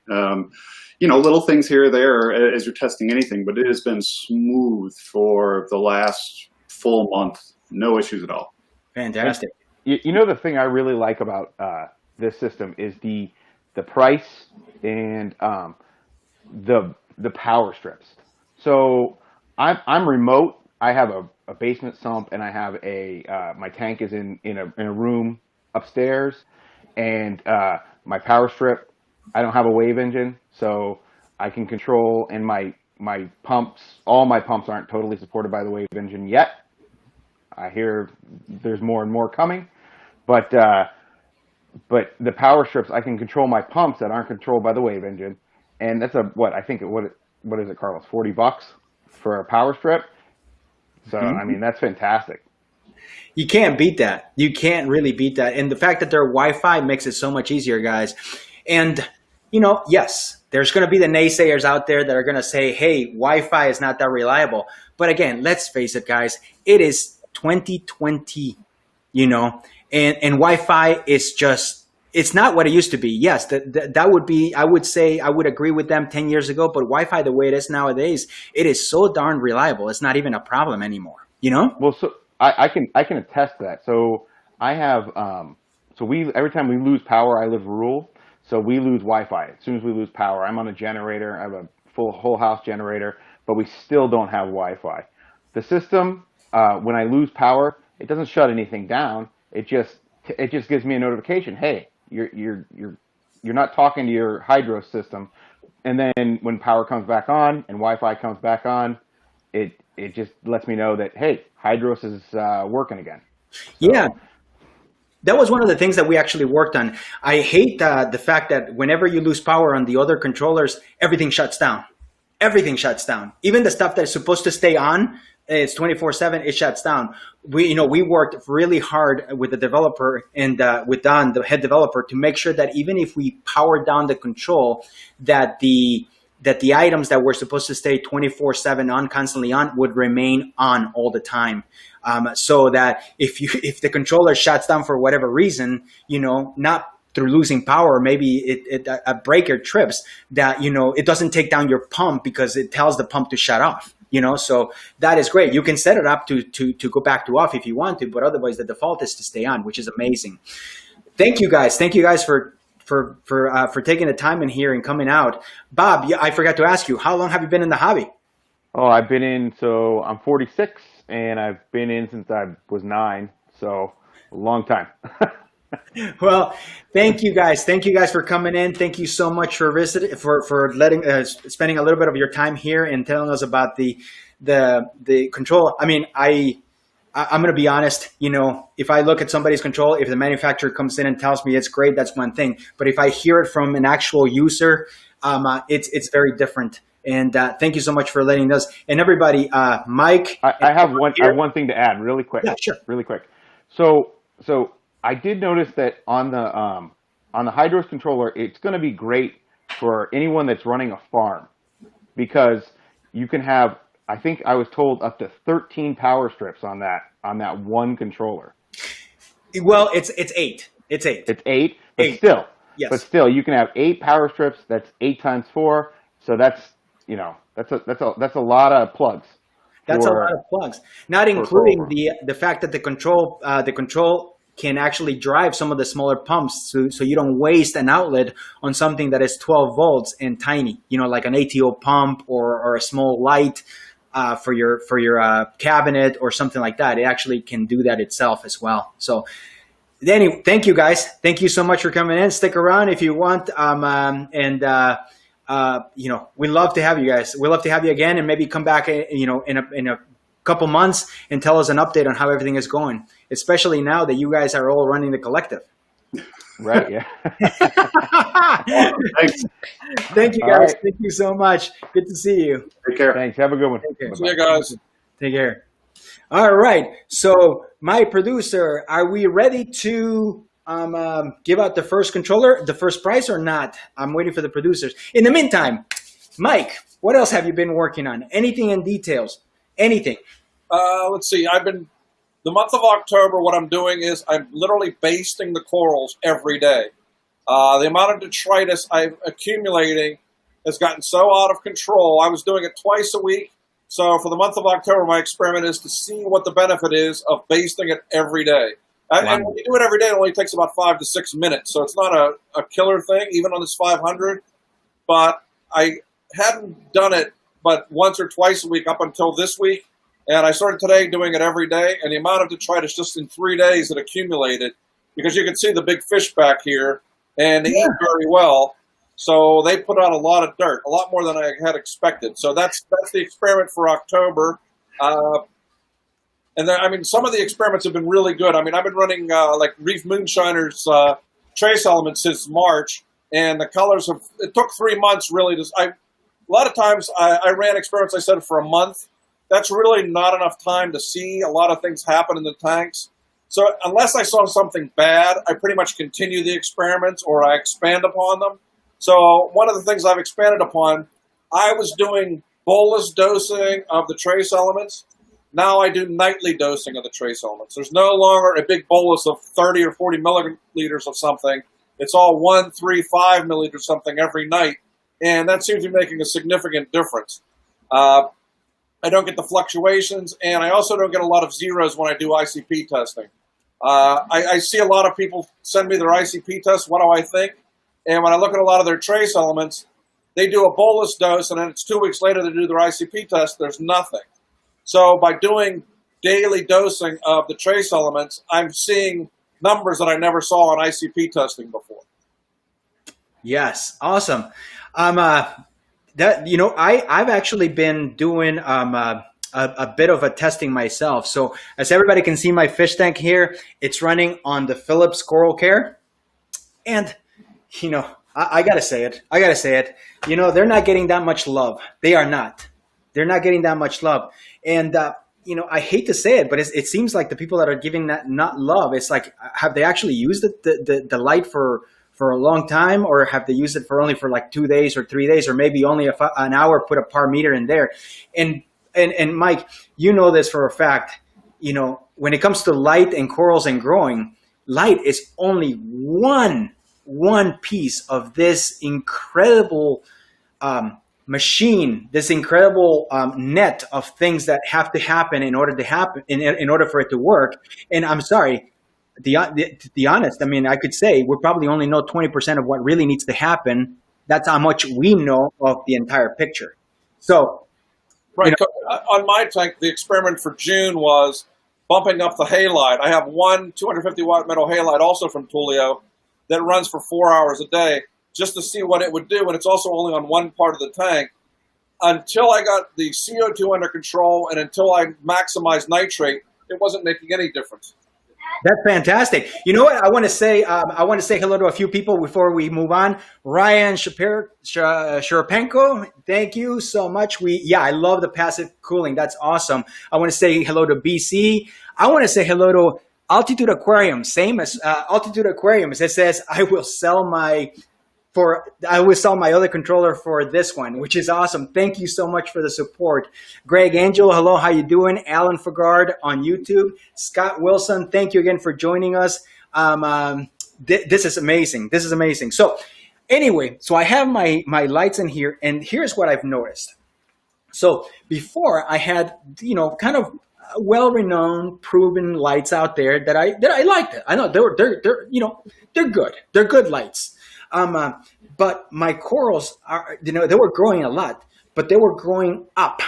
You know, little things here or there as you're testing anything, but it has been smooth for the last full month. No issues at all. Fantastic. You know, the thing I really like about this system is the price and the power strips. So I'm remote. I have a basement sump, and I have my tank is in a room upstairs, and my power strip. I don't have a WaveEngine, so I can control, and my pumps, all my pumps aren't totally supported by the WaveEngine yet. I hear there's more and more coming, but the power strips, I can control my pumps that aren't controlled by the WaveEngine, and that's what is it, Carlos? $40 for a power strip. So I mean, that's fantastic. You can't beat that. You can't really beat that, and the fact that they're Wi-Fi makes it so much easier, guys. And, you know, yes, there's going to be the naysayers out there that are going to say, hey, Wi-Fi is not that reliable. But again, let's face it, guys, it is 2020, you know, and Wi-Fi is just, it's not what it used to be. Yes, that would be, I would say, I would agree with them 10 years ago, but Wi-Fi, the way it is nowadays, it is so darn reliable. It's not even a problem anymore, you know? Well, so I can attest to that. So I have, every time we lose power, I live rural. So we lose Wi-Fi as soon as we lose power. I'm on a generator. I have a whole house generator, but we still don't have Wi-Fi. The system, when I lose power, it doesn't shut anything down. It just gives me a notification. Hey, you're not talking to your Hydros system. And then when power comes back on and Wi-Fi comes back on, it just lets me know that, hey, Hydros is working again. So, yeah. That was one of the things that we actually worked on. I hate the fact that whenever you lose power on the other controllers, everything shuts down. Everything shuts down. Even the stuff that's supposed to stay on, it's 24/7, it shuts down. We worked really hard with the developer and with Don, the head developer, to make sure that even if we powered down the control, that the items that were supposed to stay 24/7 on, constantly on, would remain on all the time. So that if the controller shuts down for whatever reason, you know, not through losing power, maybe a breaker trips, that, you know, it doesn't take down your pump because it tells the pump to shut off, you know. So that is great. You can set it up to go back to off if you want to, but otherwise the default is to stay on, which is amazing. Thank you guys. Thank you guys for taking the time in here and coming out. Bob, I forgot to ask you, how long have you been in the hobby? Oh, I've been in, so I'm 46, and I've been in since I was 9, so a long time. Well, thank you guys. Thank you guys for coming in. Thank you so much for visiting, for letting spending a little bit of your time here and telling us about the control. I mean, I'm going to be honest, you know, if I look at somebody's control, if the manufacturer comes in and tells me it's great, that's one thing. But if I hear it from an actual user, it's very different. And thank you so much for letting us. And everybody, Mike. I have one thing to add really quick. Yeah, sure. Really quick. So I did notice that on the Hydros controller, it's going to be great for anyone that's running a farm, because you can have, I think I was told, up to 13 power strips on that one controller. Well, it's 8. It's 8. It's 8, but 8. still, Yes. you can have 8 power strips. That's 8 times 4. So that's a lot of plugs. That's a lot of plugs, not including the fact that the control can actually drive some of the smaller pumps, so you don't waste an outlet on something that is 12 volts and tiny, like an ATO pump or a small light for your cabinet or something like that. It actually can do that itself as well. So anyway, thank you guys. Thank you so much for coming in. Stick around if you want. We love to have you guys. We love to have you again, and maybe come back, in a couple months and tell us an update on how everything is going, especially now that you guys are all running the collective. Right. Yeah. Thanks. Thank you guys. Right. Thank you so much. Good to see you. Take care. Thanks. Have a good one. See you guys. Take care. All right. So my producer, are we ready to give out the first controller, the first prize, or not? I'm waiting for the producers. In the meantime, Mike, what else have you been working on? Anything in details? Anything? Let's see. The month of October, what I'm doing is I'm literally basting the corals every day. The amount of detritus I'm accumulating has gotten so out of control. I was doing it twice a week. So for the month of October, my experiment is to see what the benefit is of basting it every day. Wow. And when you do it every day, it only takes about 5 to 6 minutes. So it's not a killer thing, even on this 500. But I hadn't done it but once or twice a week up until this week. And I started today doing it every day. And the amount of detritus just in 3 days that accumulated, because you can see the big fish back here, and they eat very well. So they put out a lot of dirt, a lot more than I had expected. So that's the experiment for October. And then, some of the experiments have been really good. I've been running like Reef Moonshiner's trace elements since March, and the colors it took 3 months really. A lot of times I ran experiments, I said, for a month. That's really not enough time to see a lot of things happen in the tanks. So unless I saw something bad, I pretty much continue the experiments or I expand upon them. So one of the things I've expanded upon, I was doing bolus dosing of the trace elements. Now I do nightly dosing of the trace elements. There's no longer a big bolus of 30 or 40 milliliters of something. It's all 1, 3, 5 milliliters something every night. And that seems to be making a significant difference. I don't get the fluctuations, and I also don't get a lot of zeros when I do ICP testing. I see a lot of people send me their ICP test. What do I think? And when I look at a lot of their trace elements, they do a bolus dose, and then it's 2 weeks later they do their ICP test. There's nothing. So by doing daily dosing of the trace elements, I'm seeing numbers that I never saw on ICP testing before. Yes, awesome. I've actually been doing a bit of a testing myself. So as everybody can see, my fish tank here, it's running on the Philips Coral Care, and I gotta say it. They're not getting that much love. They are not. They're not getting that much love. And, I hate to say it, but it seems like the people that are giving that not love, it's like, have they actually used the light for a long time, or have they used it only for like 2 days or 3 days, or maybe only an hour, put a par meter in there? And Mike, you know this for a fact, when it comes to light and corals and growing, light is only one piece of this incredible machine, this incredible net of things that have to happen in order for it to work. And I'm sorry, to be honest, I could say we probably only know 20% of what really needs to happen. That's how much we know of the entire picture. So, right. On my tank, the experiment for June was bumping up the halide. I have one 250 watt metal halide also from Tulio that runs for 4 hours a day, just to see what it would do. And it's also only on one part of the tank. Until I got the CO2 under control and until I maximized nitrate, it wasn't making any difference. That's fantastic. You know what? I want to say hello to a few people before we move on. Ryan Sharapenko, thank you so much. I love the passive cooling. That's awesome. I want to say hello to BC. I want to say hello to Altitude Aquarium, same as Altitude Aquariums. It says I will sell my other controller for this one, which is awesome. Thank you so much for the support. Greg Angel, hello, how you doing? Alan Fagard on YouTube. Scott Wilson, thank you again for joining us. This is amazing. This is amazing. So anyway, so I have my lights in here, and here's what I've noticed. So before I had, kind of well-renowned, proven lights out there that I liked. I know they're good. They're good lights. But my corals are, they were growing a lot, but they were growing up.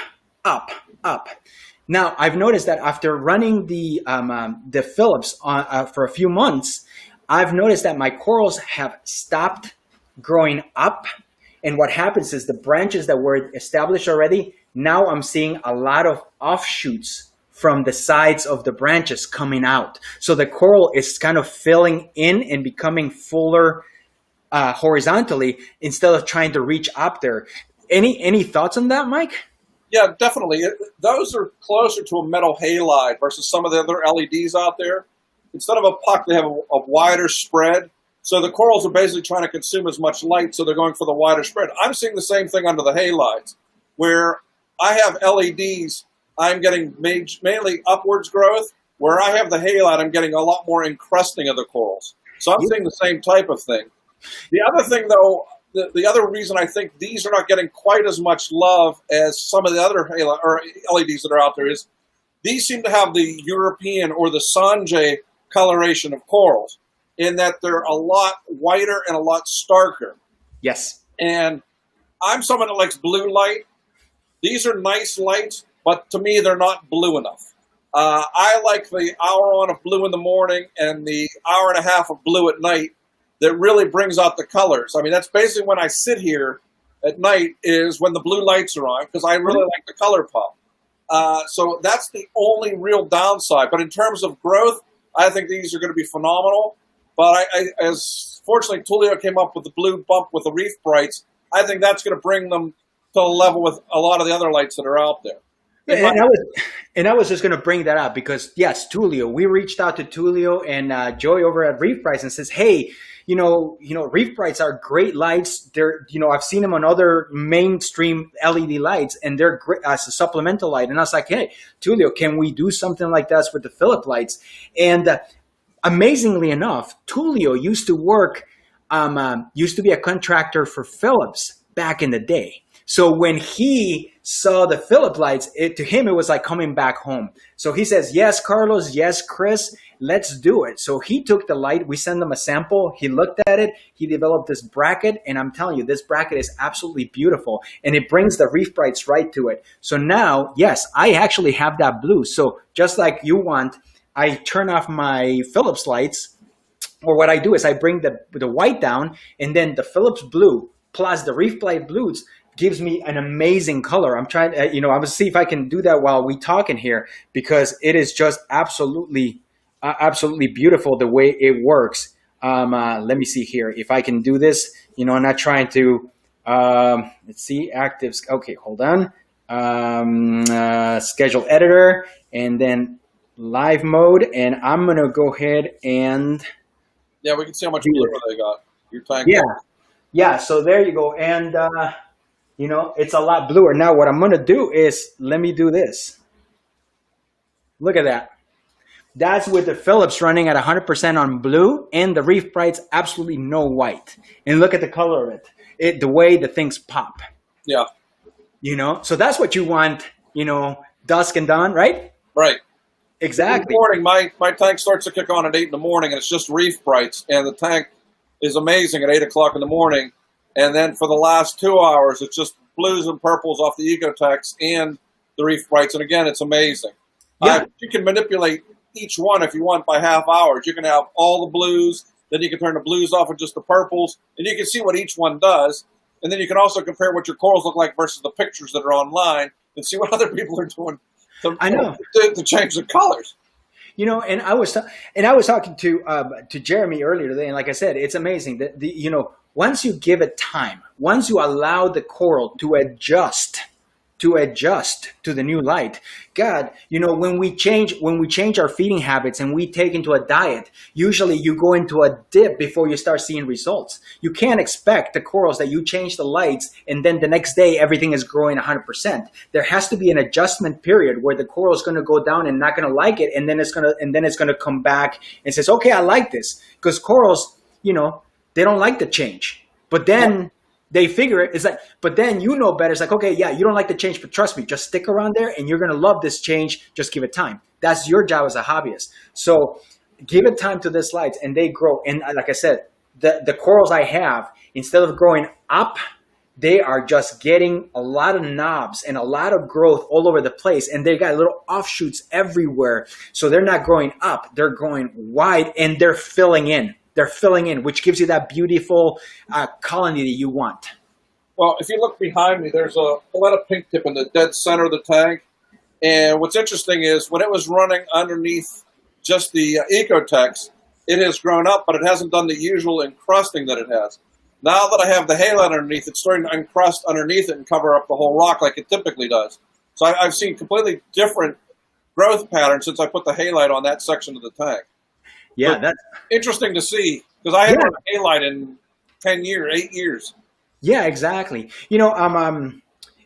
Now I've noticed that after running the Philips for a few months, I've noticed that my corals have stopped growing up. And what happens is the branches that were established already, now I'm seeing a lot of offshoots from the sides of the branches coming out. So the coral is kind of filling in and becoming fuller horizontally instead of trying to reach up there. Any thoughts on that, Mike? Yeah, definitely. Those are closer to a metal halide versus some of the other LEDs out there. Instead of a puck, they have a wider spread. So the corals are basically trying to consume as much light, so they're going for the wider spread. I'm seeing the same thing under the halides, where I have LEDs, I'm getting mainly upwards growth. Where I have the halide, I'm getting a lot more encrusting of the corals. So I'm seeing the same type of thing. The other thing, though, the other reason I think these are not getting quite as much love as some of the other LEDs that are out there is these seem to have the European or the Sanjay coloration of corals, in that they're a lot whiter and a lot starker. Yes. And I'm someone that likes blue light. These are nice lights, but to me, they're not blue enough. I like the hour on of blue in the morning and the hour and a half of blue at night that really brings out the colors. I mean, that's basically when I sit here at night is when the blue lights are on, because I really like the color pop. So that's the only real downside. But in terms of growth, I think these are going to be phenomenal. But as fortunately Tullio came up with the blue bump with the Reef Brights, I think that's going to bring them to a level with a lot of the other lights that are out there. And I was just going to bring that up because, yes, Tullio, we reached out to Tullio and Joy over at Reef Brights and says, hey, Reef Brights are great lights. They're, I've seen them on other mainstream LED lights, and they're great as a supplemental light. And I was like, hey, Tullio, can we do something like that with the Philip lights? And amazingly enough, Tullio used to be a contractor for Philips back in the day. So when he saw the Philip lights, to him, it was like coming back home. So he says, yes, Carlos, yes, Chris, let's do it. So he took the light. We sent him a sample. He looked at it. He developed this bracket. And I'm telling you, this bracket is absolutely beautiful. And it brings the Reef Brights right to it. So now, yes, I actually have that blue. So just like you want, I turn off my Philips lights. Or what I do is I bring the white down. And then the Philips blue plus the Reef Bright blues gives me an amazing color. I'm trying to, I'm going to see if I can do that while we talking here, because it is just absolutely beautiful the way it works. Let me see here if I can do this. I'm not trying to. Let's see, actives. Okay, hold on. Schedule editor and then live mode, and I'm gonna go ahead and. Yeah, we can see how much blue they got. Your tank. Yeah. So there you go, and. It's a lot bluer. Now what I'm going to do is, let me do this. Look at that. That's with the Philips running at 100% on blue and the Reef Brights absolutely no white. And look at the color of it. The way the things pop. Yeah. So that's what you want, dusk and dawn, right? Right. Exactly. In the morning, my tank starts to kick on at 8 in the morning, and it's just Reef Brights. And the tank is amazing at 8 o'clock in the morning. And then for the last 2 hours, it's just blues and purples off the Ecotex and the Reef Brights. And again, it's amazing. Yeah. You can manipulate each one if you want by half hours. You can have all the blues, then you can turn the blues off with just the purples, and you can see what each one does. And then you can also compare what your corals look like versus the pictures that are online and see what other people are doing to change the colors. And I was talking to Jeremy earlier today, and like I said, it's amazing that once you give it time, once you allow the coral to adjust to adjust to the new light. God, when we change our feeding habits and we take into a diet, usually you go into a dip before you start seeing results. You can't expect the corals that you change the lights and then the next day everything is growing 100%. There has to be an adjustment period where the coral is going to go down and not going to like it, and then it's going to come back and says, okay, I like this, because corals, they don't like the change. But then they figure it's like, but then better. It's like, okay, yeah, you don't like the change, but trust me, just stick around there and you're going to love this change. Just give it time. That's your job as a hobbyist. So give it time to this light and they grow. And like I said, the corals I have, instead of growing up, they are just getting a lot of knobs and a lot of growth all over the place. And they got little offshoots everywhere. So they're not growing up, they're growing wide, and they're filling in. They're filling in, which gives you that beautiful colony that you want. Well, if you look behind me, there's a lot of pink tip in the dead center of the tank. And what's interesting is when it was running underneath just the Ecotex, it has grown up, but it hasn't done the usual encrusting that it has. Now that I have the halide underneath, it's starting to encrust underneath it and cover up the whole rock like it typically does. So I've seen completely different growth patterns since I put the halide on that section of the tank. Yeah, but that's interesting to see, because I haven't run halide in 8 years. Yeah, exactly.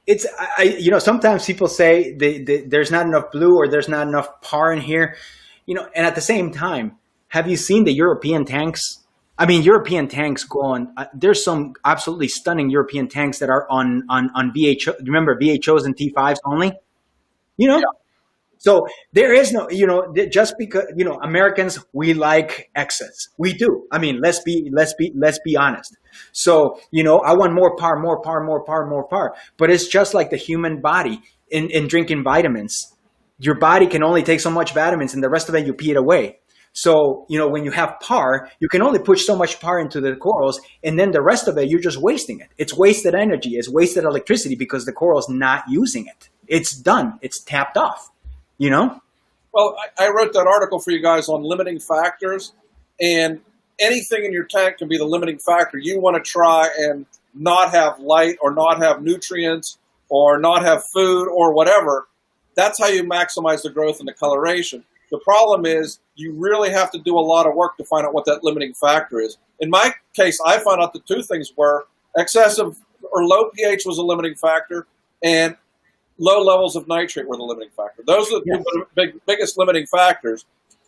It's sometimes people say there's not enough blue or there's not enough par in here, and at the same time, have you seen the European tanks? I mean, European tanks go on. There's some absolutely stunning European tanks that are on VHO. Remember VHOs and T5s only? Yeah. So there is no, just because, Americans, we like excess. We do. I mean, let's be honest. So, I want more par, more par, more par, more par. But it's just like the human body in drinking vitamins. Your body can only take so much vitamins and the rest of it, you pee it away. So, when you have par, you can only push so much par into the corals, and then the rest of it, you're just wasting it. It's wasted energy. It's wasted electricity because the coral's not using it. It's done. It's tapped off. Well, I wrote that article for you guys on limiting factors, and anything in your tank can be the limiting factor. You want to try and not have light or not have nutrients or not have food or whatever. That's how you maximize the growth and the coloration. The problem is you really have to do a lot of work to find out what that limiting factor is. In my case, I found out the two things were excessive or low pH was a limiting factor, and low levels of nitrate were the limiting factor. Those are the biggest limiting factors.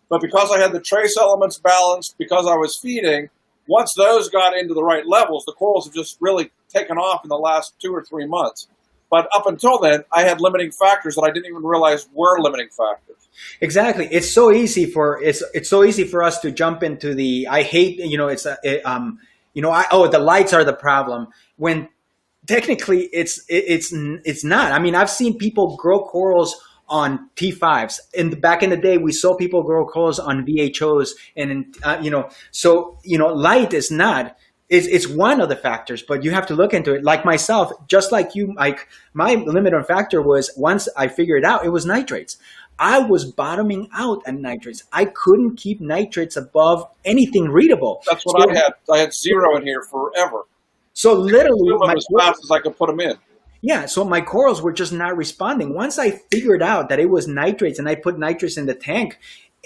But because I had the trace elements balanced, because I was feeding, once those got into the right levels, the corals have just really taken off in the last 2 or 3 months. But up until then, I had limiting factors that I didn't even realize were limiting factors. Exactly. It's so easy for us to jump into the I hate, the lights are the problem, when technically it's not. I mean, I've seen people grow corals on T5s. Back in the day, we saw people grow corals on VHOs, and light is not. It's one of the factors, but you have to look into it. Like myself, just like you, Mike, my limiting factor was, once I figured it out, it was nitrates. I was bottoming out at nitrates. I couldn't keep nitrates above anything readable. That's what I had. I had 0 in here forever. So literally, as fast as I could put them in. Yeah, so my corals were just not responding. Once I figured out that it was nitrates and I put nitrates in the tank,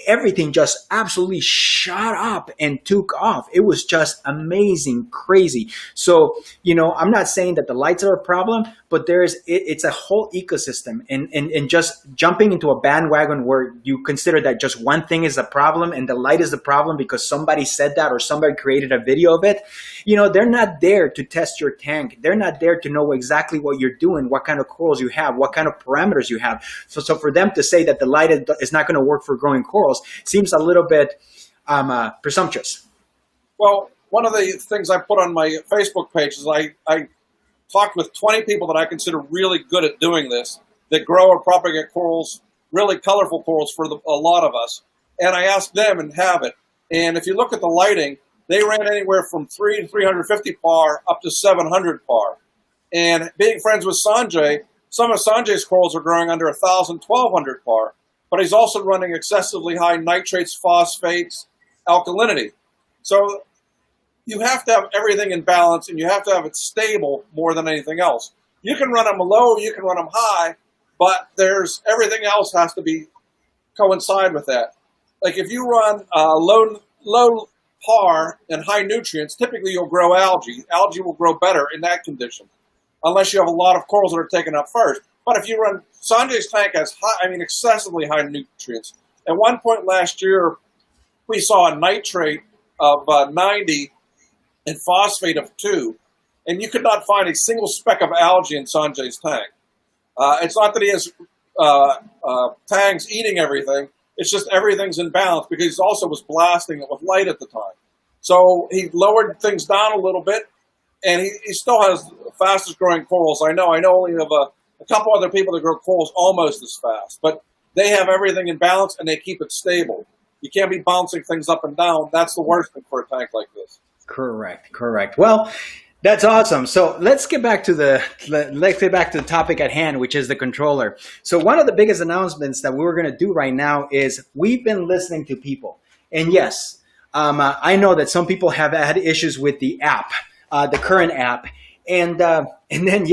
everything just absolutely shot up and took off. It was just amazing, crazy. So, I'm not saying that the lights are a problem, but it's a whole ecosystem. And just jumping into a bandwagon where you consider that just one thing is a problem and the light is the problem because somebody said that or somebody created a video of it, they're not there to test your tank. They're not there to know exactly what you're doing, what kind of corals you have, what kind of parameters you have. So for them to say that the light is not going to work for growing corals seems a little bit presumptuous. Well, one of the things I put on my Facebook page is I talked with 20 people that I consider really good at doing this, that grow or propagate corals, really colorful corals for a lot of us. And I asked them and have it. And if you look at the lighting, they ran anywhere from 300 to 350 par up to 700 par. And being friends with Sanjay, some of Sanjay's corals are growing under 1,000, 1,200 par. But he's also running excessively high nitrates, phosphates, alkalinity. So you have to have everything in balance, and you have to have it stable more than anything else. You can run them low, you can run them high, but everything else has to be coincide with that. Like if you run low PAR and high nutrients, typically you'll grow algae. Algae will grow better in that condition, unless you have a lot of corals that are taken up first. But if you run, Sanjay's tank has excessively high nutrients. At one point last year, we saw a nitrate of 90 and phosphate of 2, and you could not find a single speck of algae in Sanjay's tank. It's not that he has tangs eating everything. It's just everything's in balance because he also was blasting it with light at the time. So he lowered things down a little bit, and he still has the fastest growing corals I know. I know only of a couple other people that grow corals almost as fast, but they have everything in balance and they keep it stable. You can't be bouncing things up and down. That's the worst thing for a tank like this. Correct. Well, that's awesome. So let's get back to the topic at hand, which is the controller. So one of the biggest announcements that we're going to do right now is we've been listening to people, and yes, I know that some people have had issues with the app, the current app, and then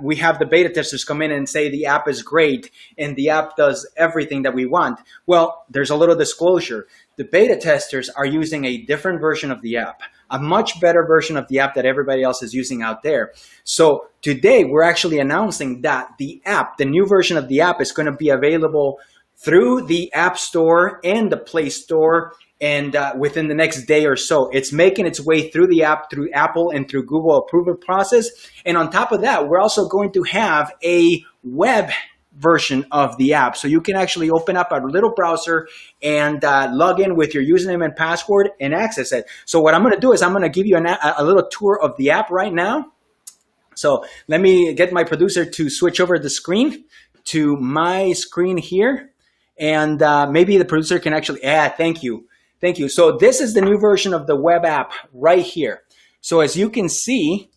we have the beta testers come in and say the app is great and the app does everything that we want. Well, there's a little disclosure. The beta testers are using a different version of the app, a much better version of the app that everybody else is using out there. So today we're actually announcing that the app, the new version of the app, is going to be available through the App Store and the Play Store, and within the next day or so. It's making its way through the app, through Apple and through Google approval process. And on top of that, we're also going to have a web version of the app. So you can actually open up a little browser and log in with your username and password and access it. So what I'm going to do is I'm going to give you a little tour of the app right now. So let me get my producer to switch over the screen to my screen here. And maybe the producer can actually thank you. So this is the new version of the web app right here. So as you can see,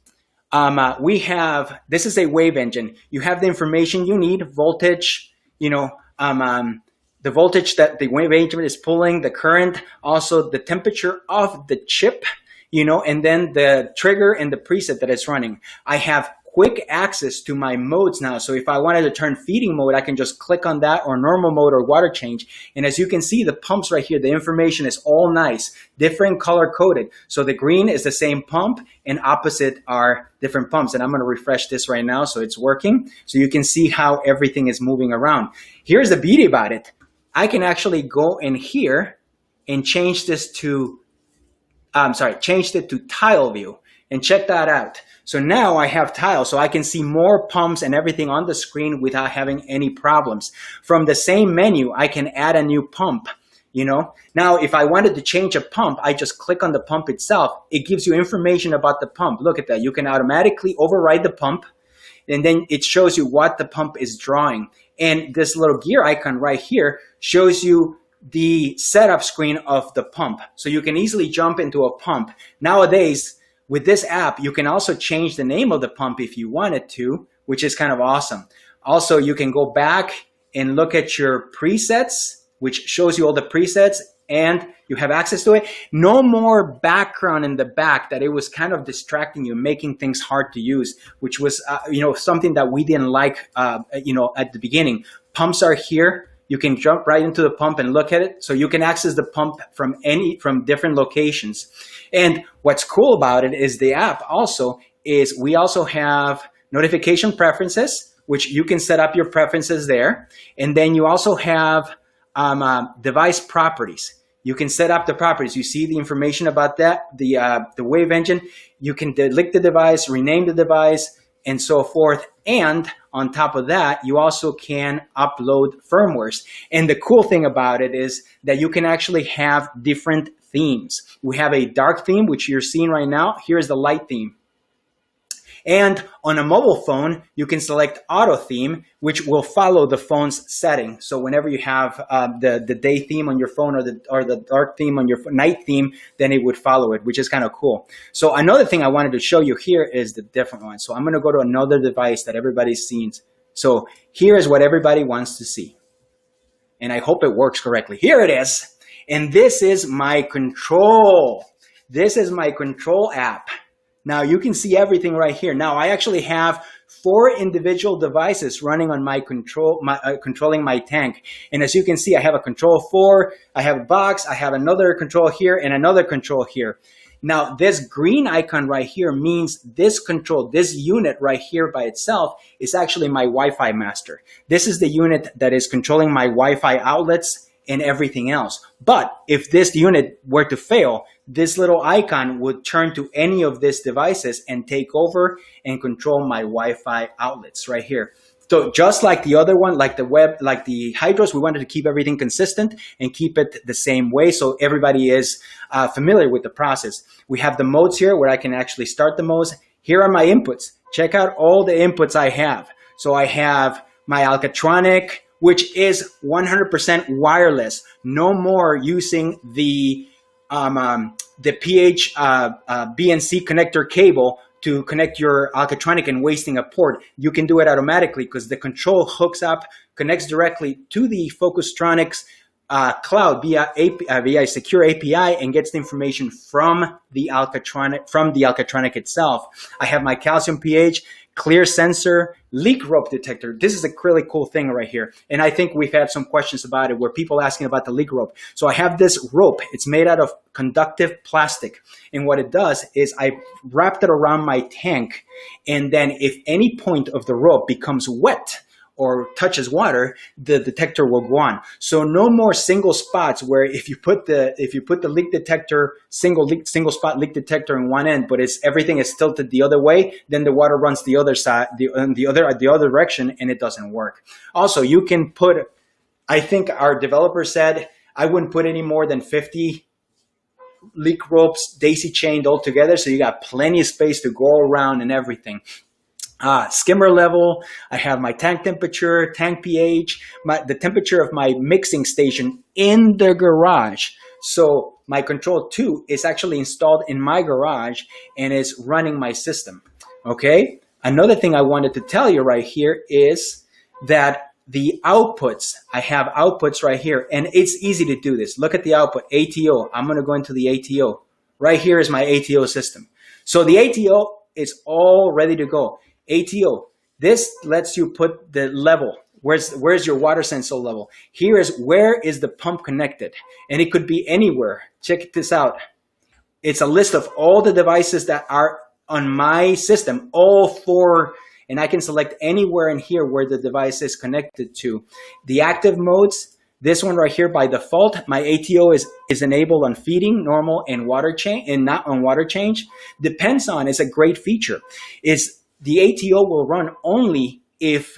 this is a WaveEngine. You have the information you need, voltage, the voltage that the WaveEngine is pulling, the current, also the temperature of the chip, and then the trigger and the preset that it's running. I have quick access to my modes now. So if I wanted to turn feeding mode, I can just click on that, or normal mode or water change. And as you can see, the pumps right here, the information is all nice, different color coded. So the green is the same pump and opposite are different pumps. And I'm going to refresh this right now so it's working. So you can see how everything is moving around. Here's the beauty about it. I can actually go in here and change this to, changed it to tile view, and check that out. So now I have tile, so I can see more pumps and everything on the screen without having any problems. From the same menu, I can add a new pump, Now, if I wanted to change a pump, I just click on the pump itself. It gives you information about the pump. Look at that. You can automatically override the pump, and then it shows you what the pump is drawing. And this little gear icon right here shows you the setup screen of the pump. So you can easily jump into a pump. Nowadays, with this app, you can also change the name of the pump if you wanted to, which is kind of awesome. Also, you can go back and look at your presets, which shows you all the presets, and you have access to it. No more background in the back that it was kind of distracting you, making things hard to use, which was something that we didn't like at the beginning. Pumps are here. You can jump right into the pump and look at it. So you can access the pump from different locations. And what's cool about it is the app we also have notification preferences, which you can set up your preferences there. And then you also have device properties. You can set up the properties. You see the information about that, the WaveEngine. You can delete the device, rename the device, and so forth. And on top of that, you also can upload firmwares. And the cool thing about it is that you can actually have different themes. We have a dark theme, which you're seeing right now. Here's the light theme. And on a mobile phone, you can select auto theme, which will follow the phone's setting. So whenever you have the day theme on your phone or the dark theme on your night theme, then it would follow it, which is kind of cool. So another thing I wanted to show you here is the different one. So I'm going to go to another device that everybody's seen. So here is what everybody wants to see. And I hope it works correctly. Here it is. And this is my control. This is my control app. Now you can see everything right here. Now I actually have 4 individual devices running on my controlling my tank. And as you can see, I have a control 4, I have a box, I have another control here and another control here. Now this green icon right here means this control, this unit right here by itself is actually my Wi-Fi master. This is the unit that is controlling my Wi-Fi outlets and everything else. But if this unit were to fail, this little icon would turn to any of these devices and take over and control my Wi-Fi outlets right here. So just like the other one, like the Hydros, we wanted to keep everything consistent and keep it the same way so everybody is familiar with the process. We have the modes here where I can actually start the modes. Here are my inputs. Check out all the inputs I have. So I have my Alcatronic, which is 100% wireless. No more using the PH BNC connector cable to connect your Alcatronic and wasting a port. You can do it automatically because the control hooks up, connects directly to the Focustronics cloud via a secure API and gets the information from the Alcatronic itself. I have my calcium pH, clear sensor, leak rope detector. This is a really cool thing right here. And I think we've had some questions about it where people asking about the leak rope. So I have this rope. It's made out of conductive plastic. And what it does is I wrapped it around my tank. And then if any point of the rope becomes wet or touches water, the detector will go on. So no more single spots where if you put the leak detector, single spot leak detector in one end, but everything is tilted the other way, then the water runs the other side, the other direction, and it doesn't work. Also, you can put, I think our developer said, I wouldn't put any more than 50 leak ropes daisy chained all together, so you got plenty of space to go around and everything. Skimmer level, I have my tank temperature, tank pH, the temperature of my mixing station in the garage. So my control 2 is actually installed in my garage and is running my system. Okay. Another thing I wanted to tell you right here is that the outputs, I have outputs right here, and it's easy to do this. Look at the output, ATO. I'm going to go into the ATO. Right here is my ATO system. So the ATO is all ready to go. ATO, this lets you put the level. Where's your water sensor level? Here is where is the pump connected, and it could be anywhere. Check this out. It's a list of all the devices that are on my system, all 4, and I can select anywhere in here where the device is connected to. The active modes, this one right here by default, my ATO is enabled on feeding, normal, and water change, and not on water change. Depends on, it's a great feature. The ATO will run only if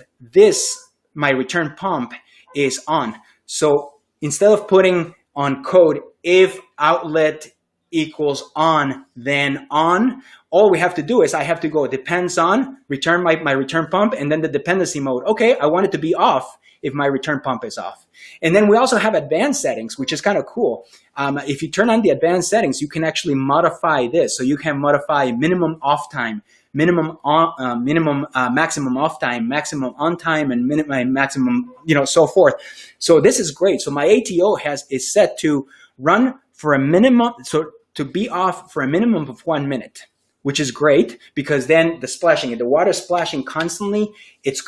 my return pump is on. So instead of putting on code, if outlet equals on, then on, all we have to do is I have to go depends on, return my return pump, and then the dependency mode. Okay, I want it to be off if my return pump is off. And then we also have advanced settings, which is kind of cool. If you turn on the advanced settings, you can actually modify this. So you can modify minimum off time, maximum off time, maximum on time, and maximum, so forth. So this is great. So my ATO is set to run for a minimum, so to be off for a minimum of 1 minute, which is great because then the splashing, if the water splashing constantly, it's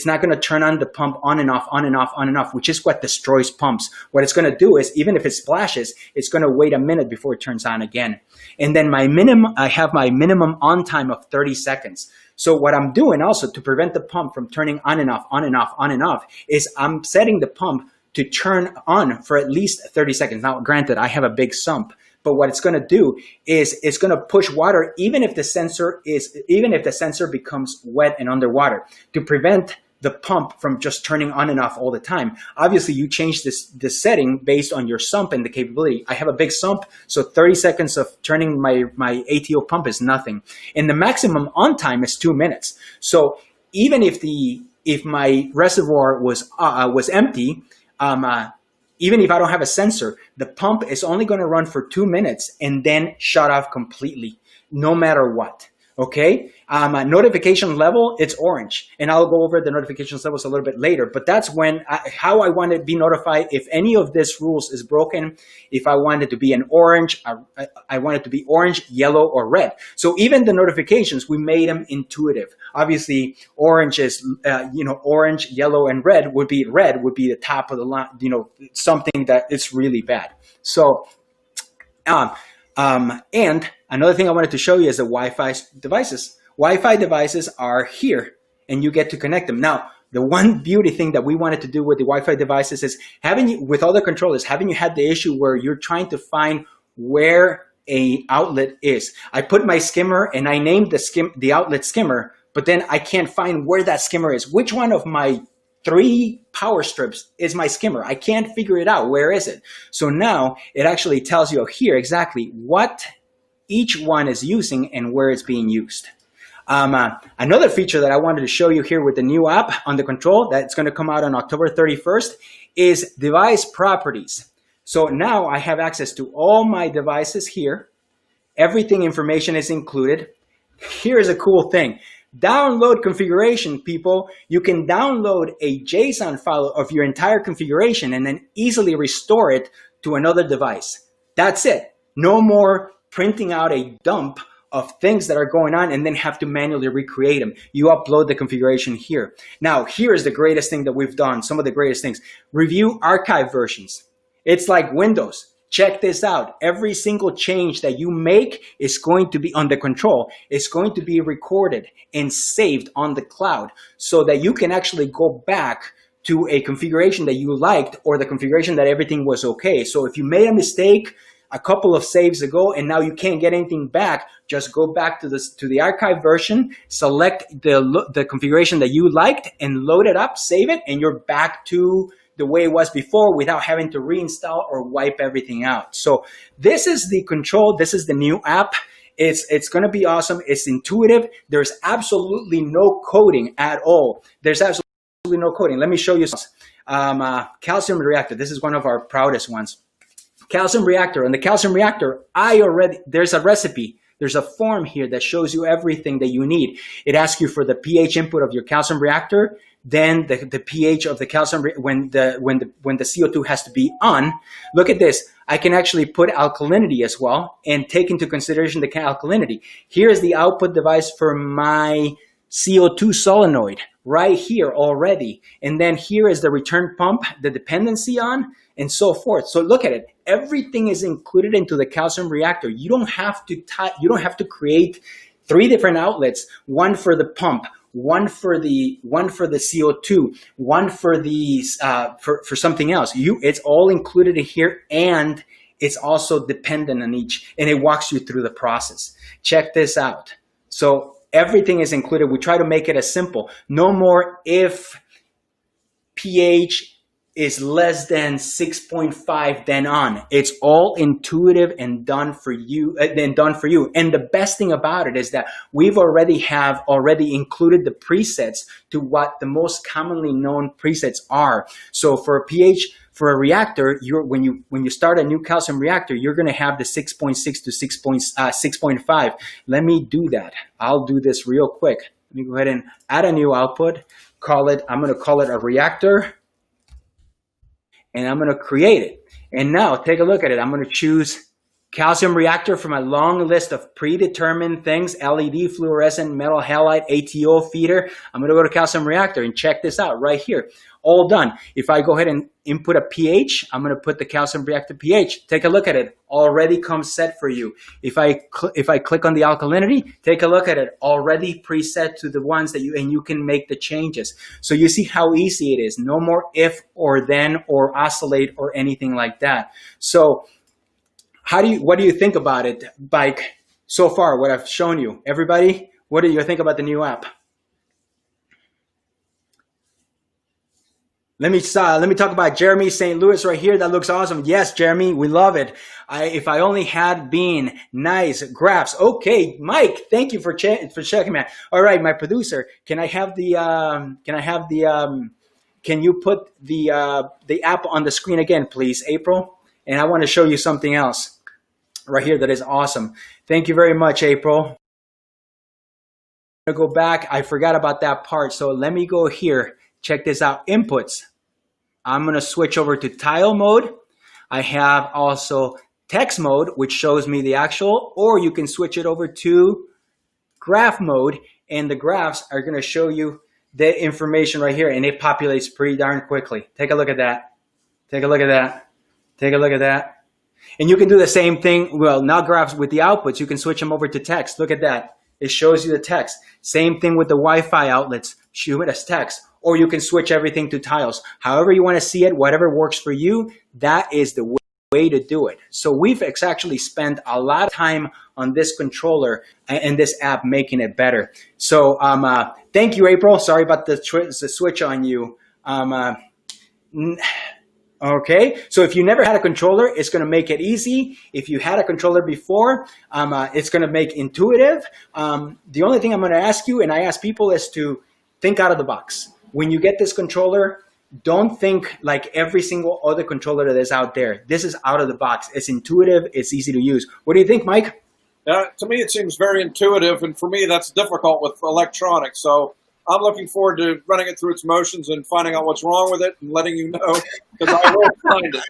not gonna turn on the pump on and off, on and off, on and off, which is what destroys pumps. What it's gonna do is even if it splashes, it's gonna wait a minute before it turns on again. And then I have my minimum on time of 30 seconds. So what I'm doing also to prevent the pump from turning on and off, on and off, on and off, is I'm setting the pump to turn on for at least 30 seconds. Now, granted, I have a big sump, but what it's going to do is it's going to push water even if the sensor becomes wet and underwater, to prevent the pump from just turning on and off all the time. Obviously, you change this setting based on your sump and the capability. I have a big sump, so 30 seconds of turning my ATO pump is nothing. And the maximum on time is 2 minutes. So even if my reservoir was empty, even if I don't have a sensor, the pump is only going to run for 2 minutes and then shut off completely, no matter what. Okay, notification level, it's orange, and I'll go over the notifications levels a little bit later, but that's when how I want to be notified if any of this rules is broken. If I want it to be an orange, I want it to be orange, yellow, or red. So even the notifications, we made them intuitive. Obviously, orange is, orange, yellow, and red would be the top of the line, something that is really bad. So, and another thing I wanted to show you is the Wi-Fi devices. Wi-Fi devices are here, and you get to connect them. Now, the one beauty thing that we wanted to do with the Wi-Fi devices is with all the controllers, having you had the issue where you're trying to find where a outlet is. I put my skimmer and I named the outlet skimmer, but then I can't find where that skimmer is. Which one of my 3 power strips is my skimmer? I can't figure it out. Where is it? So now it actually tells you here exactly what each one is using and where it's being used. Another feature that I wanted to show you here with the new app on the control that's going to come out on October 31st is device properties. So now I have access to all my devices here. Everything information is included. Here's a cool thing. Download configuration, people. You can download a JSON file of your entire configuration and then easily restore it to another device. That's it. No more printing out a dump of things that are going on and then have to manually recreate them. You upload the configuration here. Now, here's the greatest thing that we've done. Some of the greatest things. Review archive versions. It's like Windows. Check this out. Every single change that you make is going to be on the control. It's going to be recorded and saved on the cloud so that you can actually go back to a configuration that you liked or the configuration that everything was okay. So if you made a mistake a couple of saves ago and now you can't get anything back, just go back to the archive version, select the configuration that you liked and load it up, save it, and you're back to the way it was before without having to reinstall or wipe everything out. So this is the control. This is the new app. It's going to be awesome. It's intuitive. There's absolutely no coding at all. There's absolutely no coding. Let me show you calcium reactor. This is one of our proudest ones. Calcium reactor. And the calcium reactor, there's a recipe. There's a form here that shows you everything that you need. It asks you for the pH input of your calcium reactor, then the pH of the calcium when the CO2 has to be on. Look at this. I can actually put alkalinity as well and take into consideration the alkalinity. Here's the output device for my CO2 solenoid right here already. And then here is the return pump, the dependency on, and so forth. So look at it. Everything is included into the calcium reactor. You don't have to create 3 different outlets, one for the pump, one for the CO2, one for for something else. It's all included in here, and it's also dependent on each, and it walks you through the process. Check this out. So everything is included. We try to make it as simple. No more if pH is less than 6.5, then on. It's all intuitive and done for you. And the best thing about it is that we've already included the presets to what the most commonly known presets are. So for a pH, for a reactor, when you start a new calcium reactor, you're going to have the 6.6 to 6.5. Let me do that. I'll do this real quick. Let me go ahead and add a new output. I'm going to call it a reactor. And I'm going to create it. And now take a look at it. I'm going to choose calcium reactor from a long list of predetermined things: LED, fluorescent, metal halide, ATO feeder. I'm going to go to calcium reactor and check this out right here. All done. If I go ahead and input a pH, I'm going to put the calcium reactor pH. Take a look at it. Already comes set for you. If I click on the alkalinity, take a look at it. Already preset to the ones that you can make the changes. So you see how easy it is. No more if or then or oscillate or anything like that. So what do you think about it, Mike, so far, what I've shown you? Everybody, what do you think about the new app? Let me talk about Jeremy St. Louis right here. That looks awesome. Yes, Jeremy, we love it. If I only had been nice graphs. Okay, Mike, thank you for checking me out. All right, my producer, can you put the app on the screen again, please, April? And I want to show you something else right here that is awesome. Thank you very much, April. go back. I forgot about that part. So let me go here. Check this out. Inputs. I'm going to switch over to tile mode. I have also text mode, which shows me the actual, or you can switch it over to graph mode, and the graphs are going to show you the information right here, and it populates pretty darn quickly. Take a look at that. Take a look at that. Take a look at that. And you can do the same thing. Well, now graphs with the outputs, you can switch them over to text. Look at that. It shows you the text. Same thing with the Wi-Fi outlets. Show it as text. Or you can switch everything to tiles. However you want to see it, whatever works for you, that is the way to do it. So we've actually spent a lot of time on this controller and this app making it better. So thank you, April. Sorry about the switch on you. Okay, so if you never had a controller, it's going to make it easy. If you had a controller before, it's going to make intuitive. The only thing I'm going to ask you, and I ask people, is to think out of the box. When you get this controller, don't think like every single other controller that is out there. This is out of the box. It's intuitive. It's easy to use. What do you think, Mike? To me, it seems very intuitive, and for me, that's difficult with electronics. So I'm looking forward to running it through its motions and finding out what's wrong with it and letting you know, because I will find it.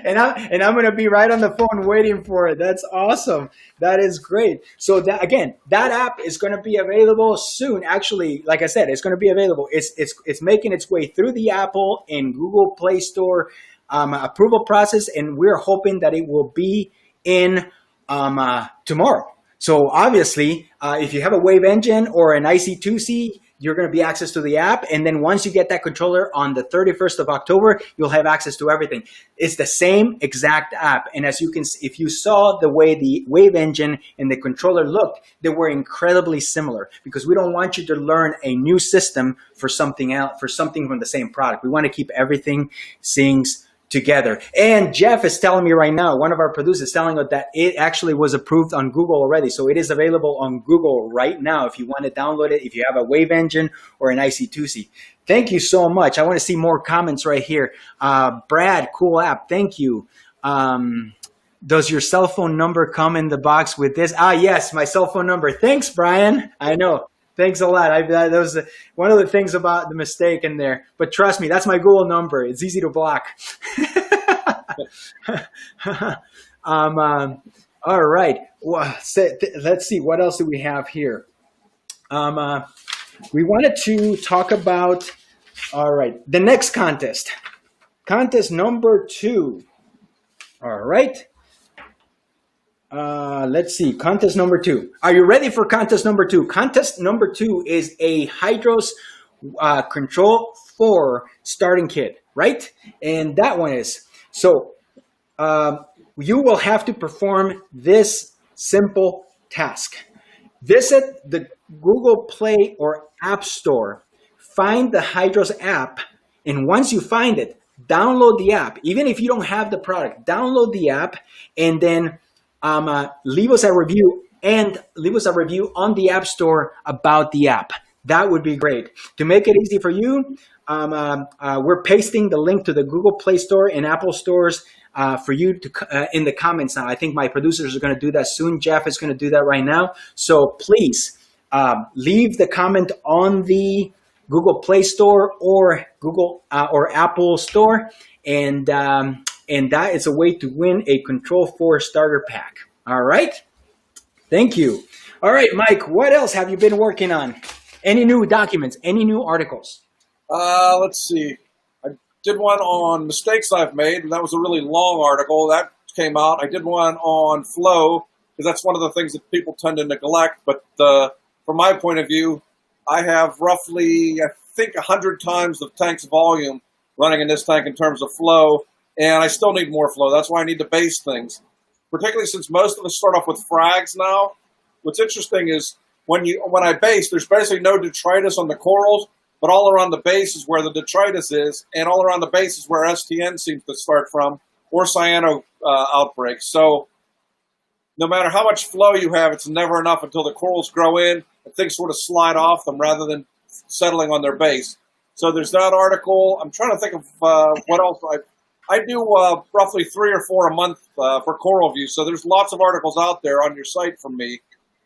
and I'm going to be right on the phone waiting for it. That's awesome. That is great. So that, again, that app is going to be available soon. Actually, like I said, it's going to be available. It's making its way through the Apple and Google Play Store approval process, and we're hoping that it will be in tomorrow. So obviously, if you have a WaveEngine or an IC2C, you're going to be access to the app. And then once you get that controller on the 31st of October, you'll have access to everything. It's the same exact app. And as you can see, if you saw the way the WaveEngine and the controller looked, they were incredibly similar, because we don't want you to learn a new system for something else, for something from the same product. We want to keep everything syncs together. And Jeff is telling me right now, one of our producers is telling us that it actually was approved on Google already. So it is available on Google right now if you want to download it, if you have a WaveEngine or an IC2C. Thank you so much. I want to see more comments right here. Brad, cool app. Thank you. Does your cell phone number come in the box with this? Yes, my cell phone number. Thanks, Brian. I know. Thanks a lot. That was one of the things about the mistake in there. But trust me, that's my Google number. It's easy to block. All right. Well, let's see. What else do we have here? We wanted to talk about, all right, the next contest. Contest number 2. All right. Let's see, contest number 2. Are you ready for contest number 2? Contest number 2 is a Hydros Control 4 starting kit, right? And that one is, so you will have to perform this simple task. Visit the Google Play or App Store, find the Hydros app, and once you find it, download the app. Even if you don't have the product, download the app, and then leave us a review on the App Store about the app. That would be great. To make it easy for you, we're pasting the link to the Google Play Store and Apple stores for you to in the comments now. I think my producers are going to do that soon. Jeff is going to do that right now. So please leave the comment on the Google Play Store or Google or Apple Store, and that is a way to win a Control 4 starter pack. All right? Thank you. All right, Mike, what else have you been working on? Any new documents? Any new articles? Let's see. I did one on mistakes I've made, and that was a really long article. That came out. I did one on flow, because that's one of the things that people tend to neglect. But from my point of view, I have roughly, I think, 100 times the tank's volume running in this tank in terms of flow. And I still need more flow. That's why I need to base things, particularly since most of us start off with frags now. What's interesting is when I base, there's basically no detritus on the corals, but all around the base is where the detritus is, and all around the base is where STN seems to start from, or cyano outbreaks. So no matter how much flow you have, it's never enough until the corals grow in and things sort of slide off them rather than settling on their base. So there's that article. I'm trying to think of what else I do roughly 3 or 4 a month for CoralVue, so there's lots of articles out there on your site from me.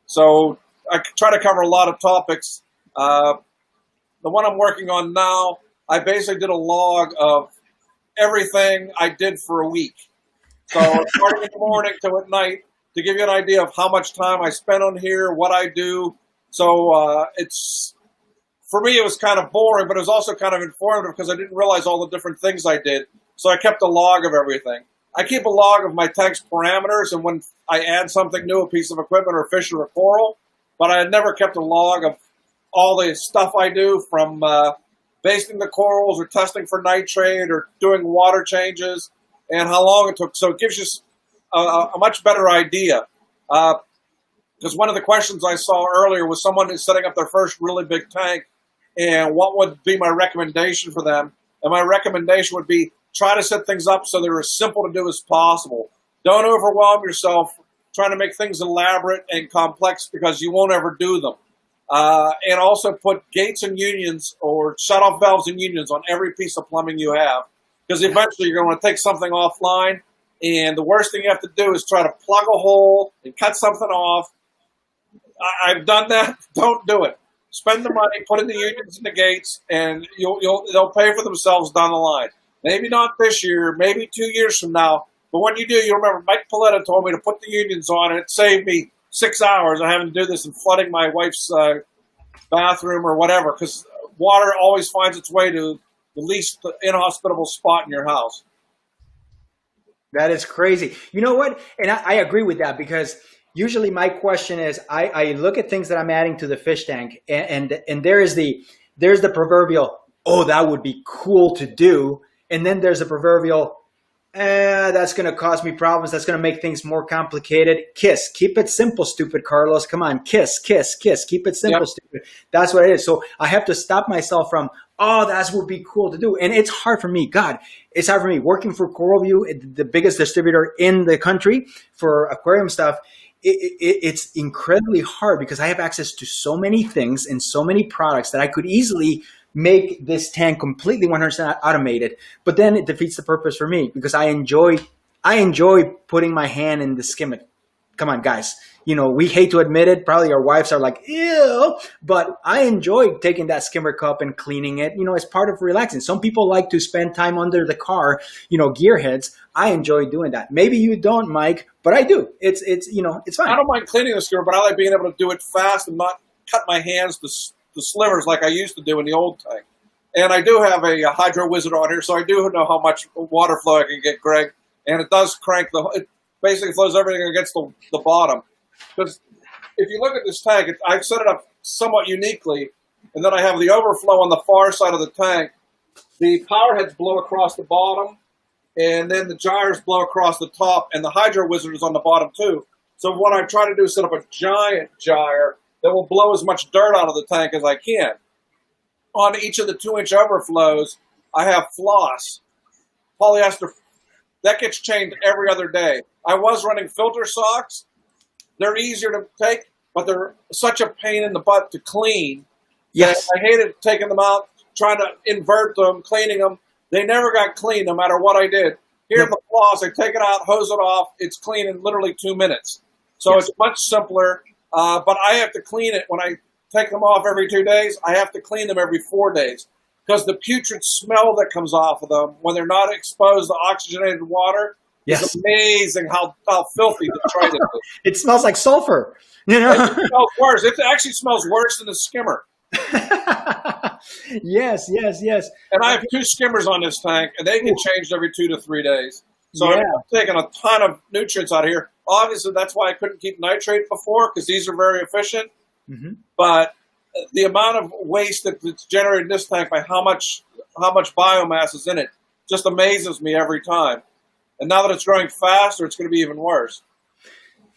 So I try to cover a lot of topics. The one I'm working on now, I basically did a log of everything I did for a week. So starting in the morning to at night, to give you an idea of how much time I spent on here, what I do. So it's, for me, it was kind of boring, but it was also kind of informative because I didn't realize all the different things I did. So I kept a log of everything. I keep a log of my tank's parameters and when I add something new, a piece of equipment or a fish or a coral, but I had never kept a log of all the stuff I do, from basting the corals or testing for nitrate or doing water changes and how long it took. So it gives you a much better idea. Because one of the questions I saw earlier was someone who's setting up their first really big tank and what would be my recommendation for them. And my recommendation would be try to set things up so they're as simple to do as possible. Don't overwhelm yourself trying to make things elaborate and complex because you won't ever do them. And also put gates and unions or shut-off valves and unions on every piece of plumbing you have. Because eventually you're going to take something offline, and the worst thing you have to do is try to plug a hole and cut something off. I've done that. Don't do it. Spend the money, put in the unions and the gates, and they'll pay for themselves down the line. Maybe not this year, maybe 2 years from now. But when you do, you remember Mike Paletta told me to put the unions on, and it saved me 6 hours of having to do this and flooding my wife's bathroom or whatever, because water always finds its way to the least inhospitable spot in your house. That is crazy. You know what? And I agree with that, because usually my question is, I look at things that I'm adding to the fish tank, and there's the proverbial, oh, that would be cool to do. And then there's the proverbial, that's going to cause me problems. That's going to make things more complicated. Kiss. Keep it simple, stupid Carlos. Come on. Kiss, kiss, kiss. Keep it simple, Yep. stupid. That's what it is. So I have to stop myself from, oh, that would be cool to do. And it's hard for me. God, it's hard for me. Working for CoralVue, the biggest distributor in the country for aquarium stuff, it's incredibly hard because I have access to so many things and so many products that I could easily make this tank completely 100% automated, but then it defeats the purpose for me because I enjoy putting my hand in the skimmer. Come on, guys. You know, we hate to admit it. Probably our wives are like, ew, but I enjoy taking that skimmer cup and cleaning it. You know, it's part of relaxing. Some people like to spend time under the car, you know, gearheads. I enjoy doing that. Maybe you don't, Mike, but I do. It's you know, it's fine. I don't mind cleaning the skimmer, but I like being able to do it fast and not cut my hands to slivers like I used to do in the old tank. And I do have a hydro wizard on here, so I do know how much water flow I can get, Greg. And it does crank it basically flows everything against the bottom. Because if you look at this tank, I've set it up somewhat uniquely, and then I have the overflow on the far side of the tank. The power heads blow across the bottom, and then the gyres blow across the top, and the hydro wizard is on the bottom too. So what I try to do is set up a giant gyre that will blow as much dirt out of the tank as I can. On each of the 2-inch overflows, I have floss, polyester. That gets changed every other day. I was running filter socks. They're easier to take, but they're such a pain in the butt to clean. Yes. I hated taking them out, trying to invert them, cleaning them. They never got clean no matter what I did. Here in the floss, I take it out, hose it off. It's clean in literally 2 minutes. So It's much simpler. But I have to clean it when I take them off every 2 days. I have to clean them every 4 days because the putrid smell that comes off of them when they're not exposed to oxygenated water is amazing how filthy the trade is. It smells like sulfur. You know? It smells worse. It actually smells worse than the skimmer. Yes. And I have 2 skimmers on this tank, and they get changed every 2 to 3 days. So I'm taking a ton of nutrients out of here. Obviously, that's why I couldn't keep nitrate before, because these are very efficient. Mm-hmm. But the amount of waste that's generated in this tank by how much biomass is in it just amazes me every time. And now that it's growing faster, it's going to be even worse.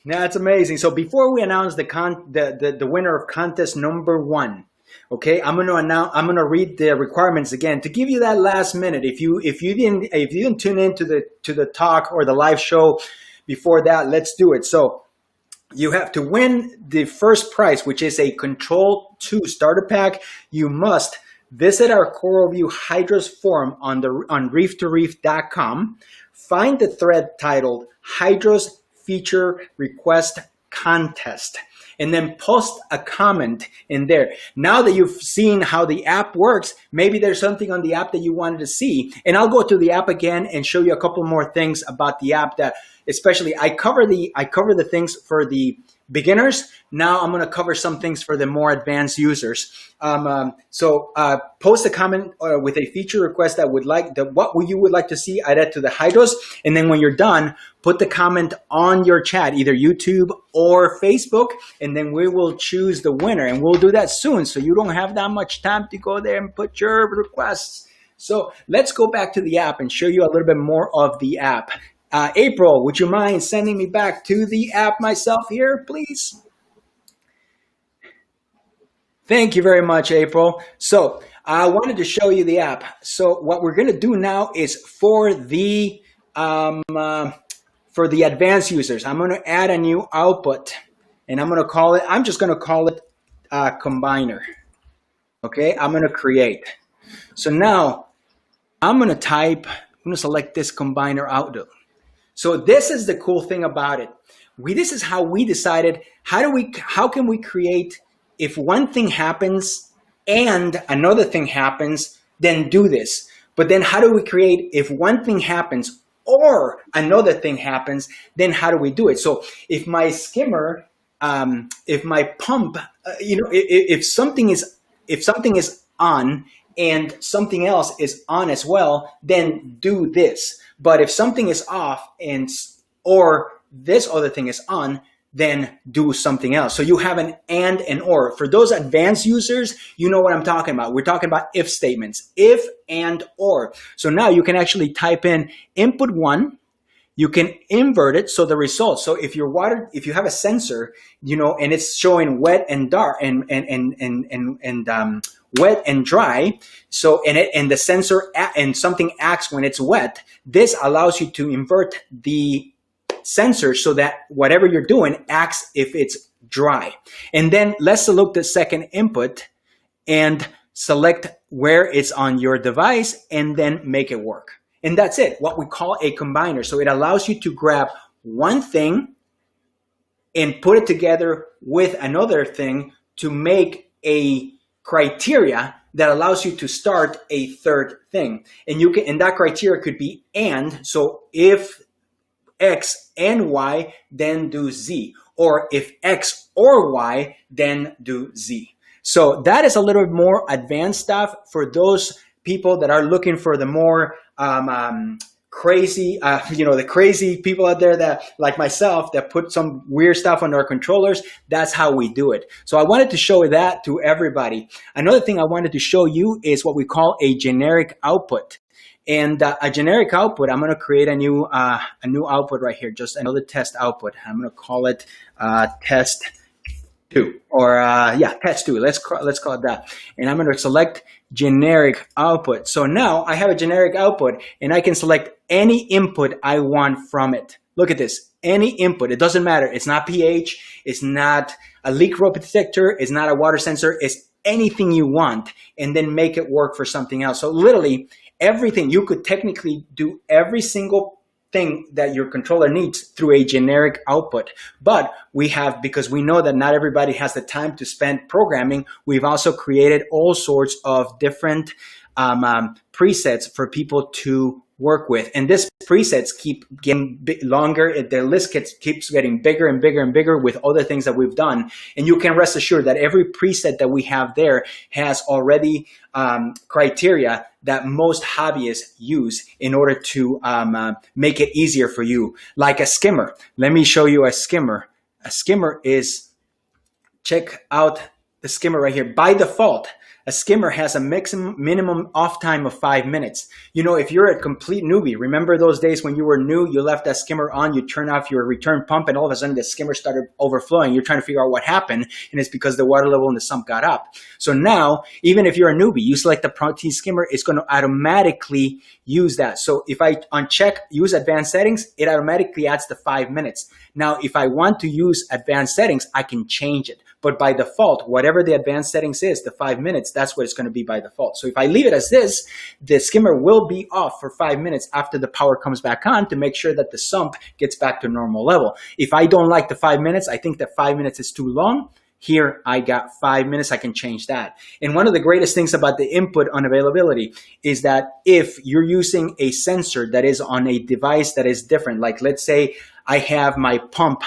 Yeah, it's amazing. So before we announce the winner of contest number 1, okay, I'm gonna read the requirements again to give you that last minute. If you didn't tune in to the talk or the live show before that, let's do it. So you have to win the first prize, which is a Control 2 starter pack. You must visit our CoralVue HYDROS forum on reef2reef.com. Find the thread titled HYDROS Feature Request Contest. and then post a comment in there. Now that you've seen how the app works, maybe there's something on the app that you wanted to see. And I'll go to the app again and show you a couple more things about the app that, especially I cover the things for the beginners. Now I'm going to cover some things for the more advanced users. So post a comment with a feature request that what you would like to see added to the Hydros. And then when you're done, put the comment on your chat, either YouTube or Facebook, and then we will choose the winner. And we'll do that soon, so you don't have that much time to go there and put your requests. So let's go back to the app and show you a little bit more of the app. April, would you mind sending me back to the app myself here, please? Thank you very much, April. So I wanted to show you the app. So what we're going to do now is for the advanced users, I'm going to add a new output, and I'm just going to call it Combiner. Okay, I'm going to create. So now I'm going to select this Combiner output. So this is the cool thing about it. This is how we decided, how can we create, if one thing happens and another thing happens, then do this. But then how do we create, if one thing happens or another thing happens, then how do we do it? So if my skimmer, if my pump, if something is on and something else is on as well, then do this. But if something is off or this other thing is on, then do something else. So you have an and or. For those advanced users, you know what I'm talking about. We're talking about if statements, if and or. So now you can actually type in input 1. You can invert it, so the results. So if you have a sensor, and it's showing wet and dark and wet and dry, so and the sensor and something acts when it's wet, this allows you to invert the sensor so that whatever you're doing acts if it's dry. And then let's select the second input and select where it's on your device and then make it work. And that's it, what we call a combiner. So it allows you to grab one thing and put it together with another thing to make a criteria that allows you to start a third thing. And that criteria could be and, so if X and Y, then do Z. Or if X or Y, then do Z. So that is a little bit more advanced stuff for those people that are looking for the more crazy, the crazy people out there that, like myself, that put some weird stuff on our controllers. That's how we do it. So I wanted to show that to everybody. Another thing I wanted to show you is what we call a generic output. And a generic output, I'm going to create a new output right here, just another test output. I'm going to call it test 2, or test 2. Let's call it that. And I'm going to select generic output. So now I have a generic output, and I can select any input I want from it. Look at this, any input. It doesn't matter. It's not pH. It's not a leak rope detector. It's not a water sensor. It's anything you want, and then make it work for something else. So literally everything, you could technically do every single thing that your controller needs through a generic output. But because we know that not everybody has the time to spend programming, we've also created all sorts of different presets for people to work with. And these presets keep getting longer. Their list keeps getting bigger and bigger and bigger with other things that we've done. And you can rest assured that every preset that we have there has already criteria that most hobbyists use in order to make it easier for you. Like a skimmer. Let me show you a skimmer. A skimmer is, check out the skimmer right here. By default, a skimmer has a minimum off time of 5 minutes. If you're a complete newbie, remember those days when you were new, you left that skimmer on, you turn off your return pump, and all of a sudden the skimmer started overflowing. You're trying to figure out what happened, and it's because the water level in the sump got up. So now, even if you're a newbie, you select the protein skimmer, it's going to automatically use that. So if I uncheck use advanced settings, it automatically adds the 5 minutes. Now, if I want to use advanced settings, I can change it. but by default, whatever the advanced settings is, the 5 minutes, that's what it's going to be by default. So if I leave it as this, the skimmer will be off for 5 minutes after the power comes back on to make sure that the sump gets back to normal level. If I don't like the 5 minutes, I think that 5 minutes is too long. Here, I got 5 minutes, I can change that. And one of the greatest things about the input unavailability is that if you're using a sensor that is on a device that is different, like let's say I have my pump,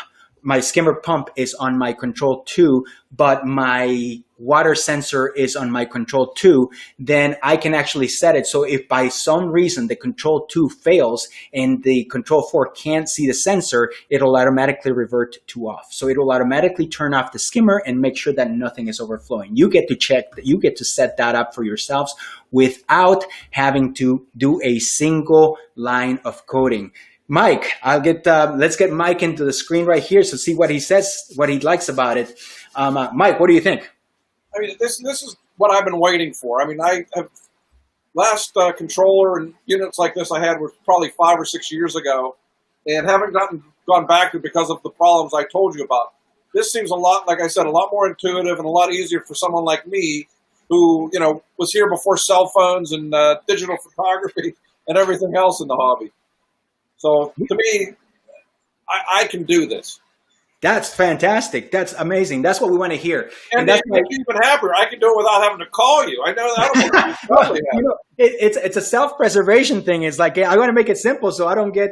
my skimmer pump is on my control 2, but my water sensor is on my control 2, then I can actually set it. So if by some reason the control 2 fails and the control 4 can't see the sensor, it'll automatically revert to off. So it will automatically turn off the skimmer and make sure that nothing is overflowing. You get to check, you get to set that up for yourselves without having to do a single line of coding. Mike, let's get Mike into the screen right here so see what he says, what he likes about it. Mike, what do you think? I mean, this is what I've been waiting for. I mean, I have last controller and units like this I had was probably 5 or 6 years ago, and haven't gone back to because of the problems I told you about. This seems a lot, like I said, a lot more intuitive and a lot easier for someone like me who, you know, was here before cell phones and digital photography and everything else in the hobby. So to me, I can do this. That's fantastic. That's amazing. That's what we want to hear. And that's make you even happier. I can do it without having to call you. I know that. Totally it's a self-preservation thing. It's like, I want to make it simple so I don't get,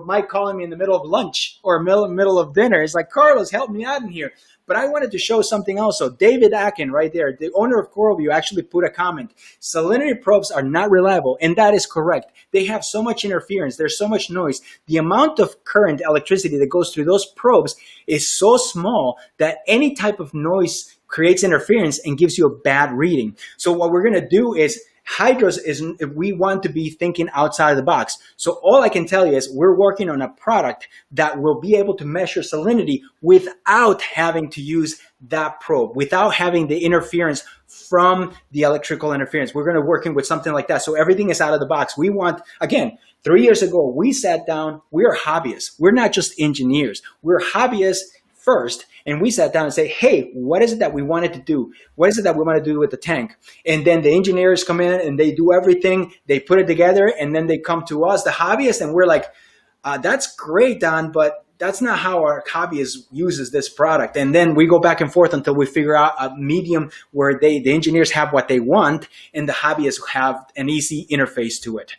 Mike calling me in the middle of lunch or middle of dinner. It's like, Carlos, help me out in here. But I wanted to show something also. David Akin, right there, the owner of CoralVue, actually put a comment. Salinity probes are not reliable, and that is correct. They have so much interference. There's so much noise. The amount of current, electricity that goes through those probes is so small that any type of noise creates interference and gives you a bad reading. So what we're going to do is, Hydros we want to be thinking outside of the box. So all I can tell you is we're working on a product that will be able to measure salinity without having to use that probe, without having the interference from the electrical interference. We're going to working with something like that. So everything is out of the box. We want, again, 3 years ago, we sat down, we're hobbyists. We're not just engineers. We're hobbyists first. And we sat down and say, hey, what is it that we wanted to do? What is it that we want to do with the tank? And then the engineers come in and they do everything. They put it together and then they come to us, the hobbyists, and we're like, that's great, Don, but that's not how our hobbyist uses this product. And then we go back and forth until we figure out a medium where the engineers have what they want and the hobbyists have an easy interface to it.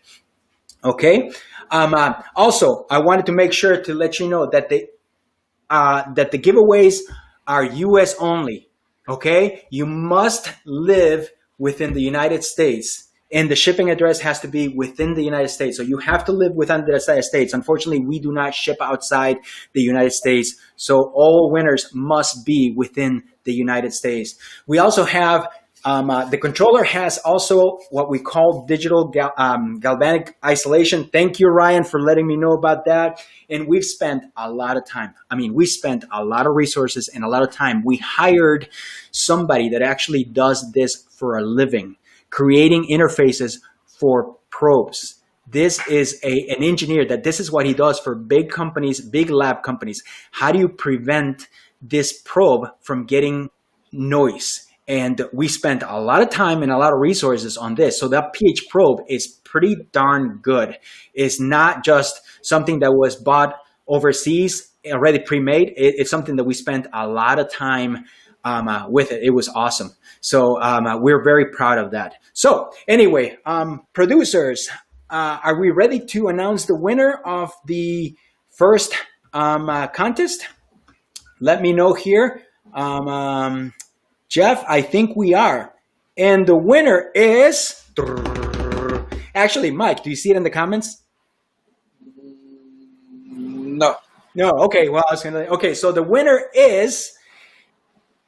Okay. Also, I wanted to make sure to let you know that the giveaways are US only, okay? You must live within the United States, and the shipping address has to be within the United States. So you have to live within the United States. Unfortunately, we do not ship outside the United States, so all winners must be within the United States. We also have the controller has also what we call digital galvanic isolation. Thank you, Ryan, for letting me know about that. And we've spent a lot of time. I mean, we spent a lot of resources and a lot of time. We hired somebody that actually does this for a living, creating interfaces for probes. This is an engineer that this is what he does for big companies, big lab companies. How do you prevent this probe from getting noise? And we spent a lot of time and a lot of resources on this. So that pH probe is pretty darn good. It's not just something that was bought overseas, already pre-made. It's something that we spent a lot of time with it. It was awesome. So we're very proud of that. So anyway, producers, are we ready to announce the winner of the first contest? Let me know here. Jeff, I think we are. And the winner is... Actually, Mike, do you see it in the comments? No. No, okay. Well, I was going to... Okay, so the winner is...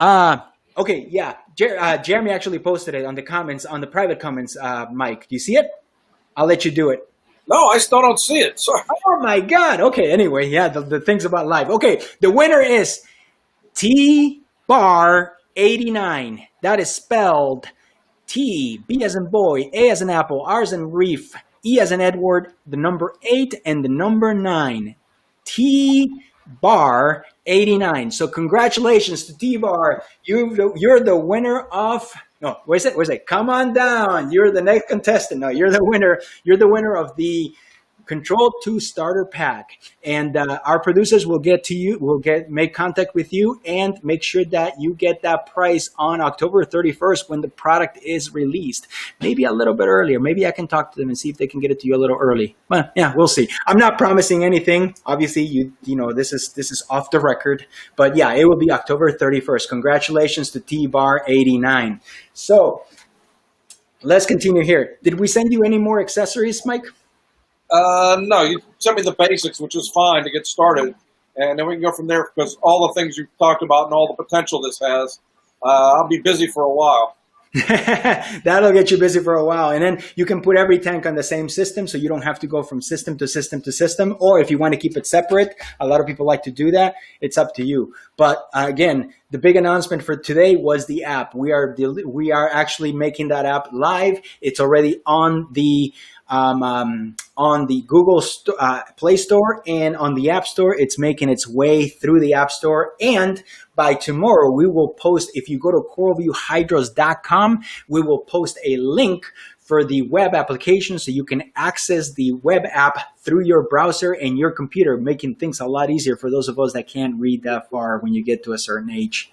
okay, yeah. Jeremy actually posted it on the comments, on the private comments, Mike. Do you see it? I'll let you do it. No, I still don't see it. Sorry. Oh, my God. Okay, anyway, yeah, the things about live. Okay, the winner is T-Bar... 89. That is spelled T, B as in boy, A as in apple, R as in reef, E as in Edward, the number 8 and the number 9. T-Bar 89. So congratulations to T-Bar. You're the winner of, no, where's it? Come on down. You're the next contestant. No, you're the winner. You're the winner of the Control 2 starter pack. And our producers will get to you, make contact with you and make sure that you get that price on October 31st when the product is released. Maybe a little bit earlier. Maybe I can talk to them and see if they can get it to you a little early. But yeah, we'll see. I'm not promising anything. Obviously, you know, this is off the record. But yeah, it will be October 31st. Congratulations to T-Bar 89. So let's continue here. Did we send you any more accessories, Mike? No, you sent me the basics, which is fine to get started, and then we can go from there because all the things you've talked about and all the potential this has, I'll be busy for a while. That'll get you busy for a while. And then you can put every tank on the same system so you don't have to go from system to system to system. Or if you want to keep it separate, a lot of people like to do that. It's up to you. But again, the big announcement for today was the app. We are actually making that app live. It's already on the Google Play Store and on the App Store. It's making its way through the App Store. And by tomorrow, we will post, if you go to CoralVueHYDROS.com, we will post a link for the web application so you can access the web app through your browser and your computer, making things a lot easier for those of us that can't read that far when you get to a certain age.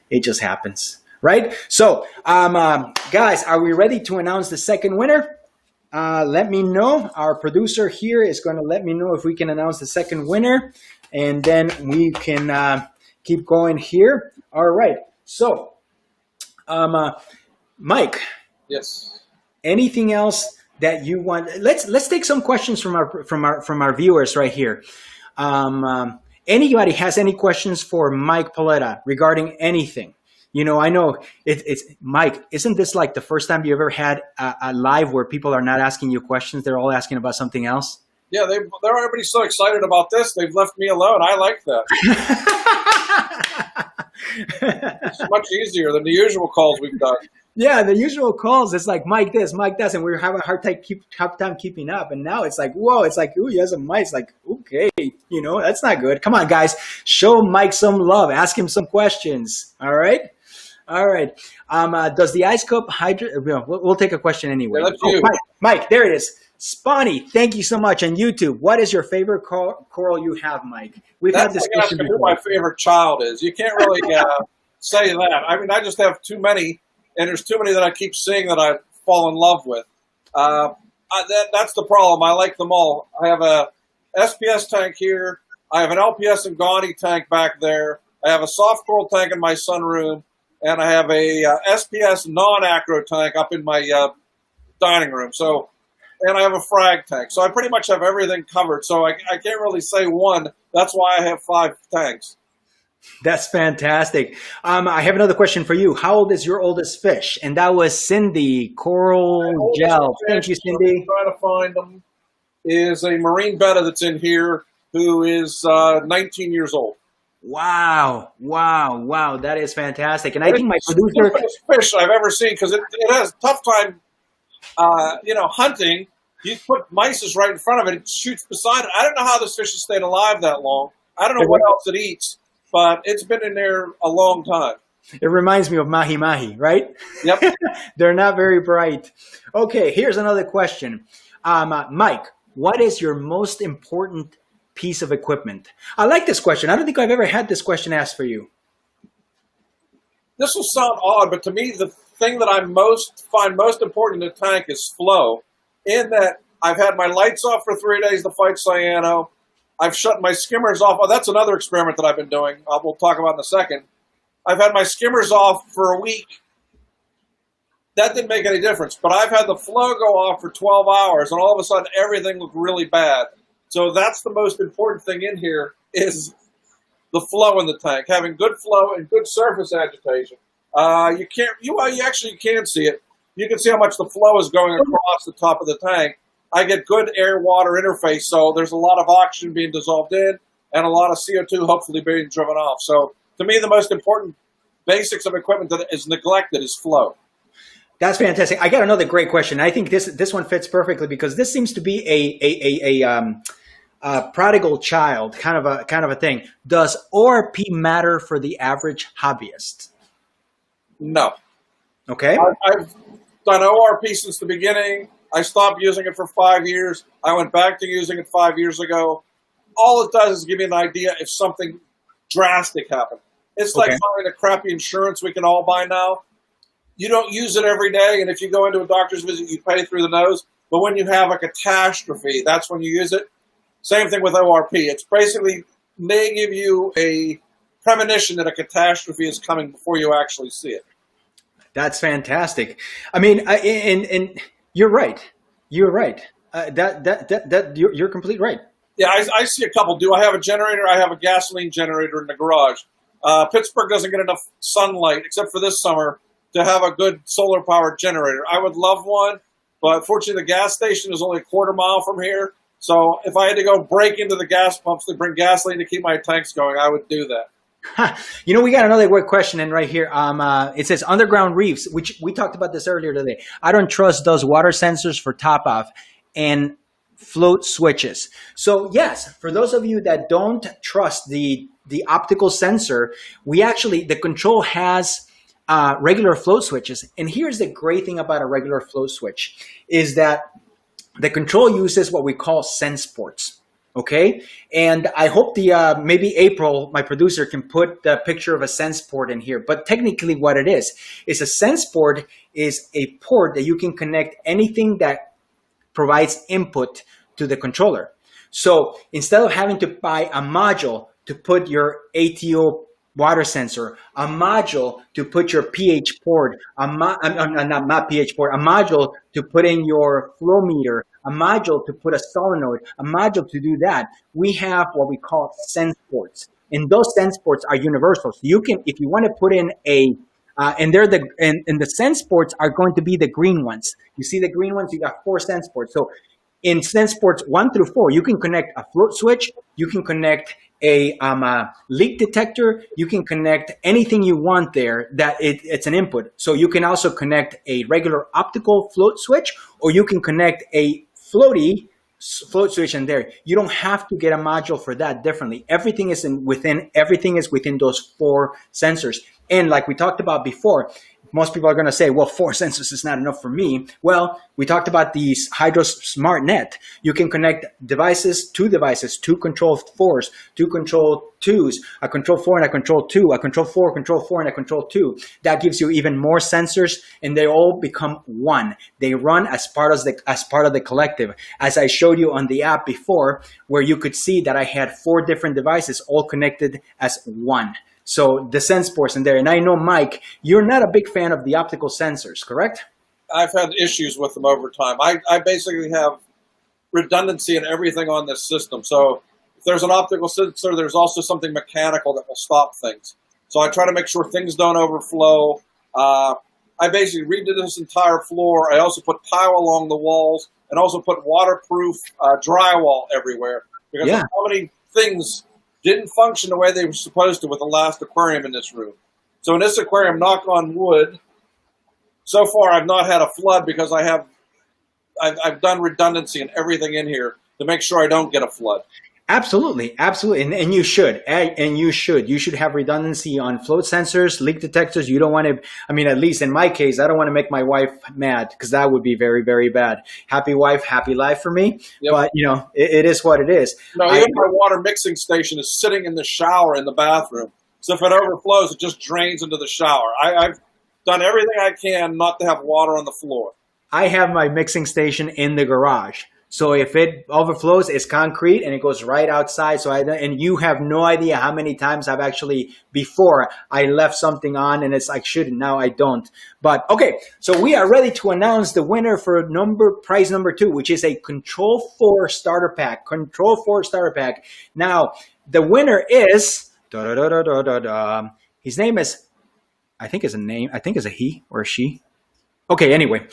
It just happens, right? So, guys, are we ready to announce the second winner? Let me know. Our producer here is going to let me know if we can announce the second winner, and then we can keep going here. All right. So, Mike. Yes. Anything else that you want? Let's take some questions from our viewers right here. Anybody has any questions for Mike Paletta regarding anything? You know, I know it's Mike. Isn't this like the first time you ever had a live where people are not asking you questions? They're all asking about something else. Yeah, everybody's so excited about this. They've left me alone. I like that. It's much easier than the usual calls we've done. Yeah, the usual calls, it's like Mike this, Mike that, and we're having a hard time keeping up. And now it's like, whoa, it's like, ooh, he has a mic. It's like, okay, you know, that's not good. Come on, guys, show Mike some love. Ask him some questions. All right. All right. Does the ice cup hydrate? We'll take a question anyway. Yeah, that's you. Mike, there it is. Spawny, thank you so much. On YouTube, what is your favorite coral you have, Mike? We've had this question before. Who my favorite child is. You can't really say that. I mean, I just have too many. And there's too many that I keep seeing that I fall in love with. That's the problem. I like them all. I have a SPS tank here. I have an LPS and Gawney tank back there. I have a soft coral tank in my sunroom. And I have a SPS non-acro tank up in my dining room. So, and I have a frag tank. So I pretty much have everything covered. So I can't really say one. That's why I have 5 tanks. That's fantastic. I have another question for you. How old is your oldest fish? And that was Cindy, Coral Gel. Thank you, Cindy. Trying to find them is a marine betta that's in here who is 19 years old. Wow. That is fantastic. And I think my producer... It's the fish I've ever seen because it has a tough time, hunting. You put mice right in front of it. It shoots beside it. I don't know how this fish has stayed alive that long. I don't know what else it eats. But it's been in there a long time. It reminds me of mahi-mahi, right? Yep. They're not very bright. Okay, here's another question. Mike, what is your most important piece of equipment? I like this question. I don't think I've ever had this question asked for you. This will sound odd, but to me, the thing that I find most important in the tank is flow. In that I've had my lights off for 3 days to fight cyano. I've shut my skimmers off. Oh, that's another experiment that I've been doing. We'll talk about in a second. I've had my skimmers off for a week. That didn't make any difference. But I've had the flow go off for 12 hours, and all of a sudden everything looked really bad. So that's the most important thing in here is the flow in the tank, having good flow and good surface agitation. You actually can see it. You can see how much the flow is going across the top of the tank. I get good air-water interface, so there's a lot of oxygen being dissolved in and a lot of CO2 hopefully being driven off. So to me, the most important basics of equipment that is neglected is flow. That's fantastic. I got another great question. I think this one fits perfectly because this seems to be prodigal child kind of a thing. Does ORP matter for the average hobbyist? No. Okay. I've done ORP since the beginning. I stopped using it for 5 years. I went back to using it 5 years ago. All it does is give you an idea if something drastic happened. It's like buying a crappy insurance we can all buy now. You don't use it every day, and if you go into a doctor's visit, you pay through the nose. But when you have a catastrophe, that's when you use it. Same thing with ORP. It's basically, they give you a premonition that a catastrophe is coming before you actually see it. That's fantastic. I mean, and you're right. You're right. You're completely right. Yeah, I see a couple do. I have a generator. I have a gasoline generator in the garage. Pittsburgh doesn't get enough sunlight, except for this summer, to have a good solar-powered generator. I would love one, but fortunately the gas station is only a quarter mile from here. So if I had to go break into the gas pumps to bring gasoline to keep my tanks going, I would do that. You know, we got another great question in right here. It says underground reefs, which we talked about this earlier today. I don't trust those water sensors for top off and float switches. So yes, for those of you that don't trust the optical sensor, the control has regular float switches. And here's the great thing about a regular float switch is that the control uses what we call sense ports. Okay. And I hope maybe April, my producer, can put the picture of a sense port in here. But technically what it is a sense port is a port that you can connect anything that provides input to the controller. So instead of having to buy a module to put your ATO water sensor, a module to put your pH port, a module to put in your flow meter, a module to put a solenoid, a module to do that, we have what we call sense ports. And those sense ports are universal. So you can, if you want to put in and the sense ports are going to be the green ones. You see the green ones, you got 4 sense ports. So in sense ports 1 through 4, you can connect a float switch, you can connect a leak detector, you can connect anything you want there that it's an input. So you can also connect a regular optical float switch, or you can connect a float switch in there. You don't have to get a module for that differently. Everything is within those 4 sensors. And like we talked about before, most people are going to say, well, 4 sensors is not enough for me. Well, we talked about the HYDROS Smart Net. You can connect devices, 2 control 4s, 2 control 2s, a control 4 and a control 2, a control 4, and a control 2. That gives you even more sensors, and they all become one. They run as part of the collective. As I showed you on the app before, where you could see that I had 4 different devices all connected as one. So the sense ports in there. And I know, Mike, you're not a big fan of the optical sensors, correct? I've had issues with them over time. I basically have redundancy in everything on this system. So if there's an optical sensor, there's also something mechanical that will stop things. So I try to make sure things don't overflow. I basically redid this entire floor. I also put tile along the walls and also put waterproof drywall everywhere. Because of how many things didn't function the way they were supposed to with the last aquarium in this room. So in this aquarium, knock on wood, so far I've not had a flood because I've done redundancy in everything in here to make sure I don't get a flood. Absolutely, absolutely, and you should, you should have redundancy on float sensors, leak detectors. You don't want to. I mean, at least in my case, I don't want to make my wife mad because that would be very, very bad. Happy wife, happy life for me. Yep. But you know, it is what it is. No, even my water mixing station is sitting in the shower in the bathroom. So if it overflows, it just drains into the shower. I've done everything I can not to have water on the floor. I have my mixing station in the garage. So if it overflows, it's concrete and it goes right outside. So and you have no idea how many times I've actually, before I left something on and it's like, shouldn't, now I don't. But okay, so we are ready to announce the winner for prize number 2, which is a Control 4 starter pack. Control 4 starter pack. Now, the winner is, his name is, I think it's a he or a she. Okay, anyway,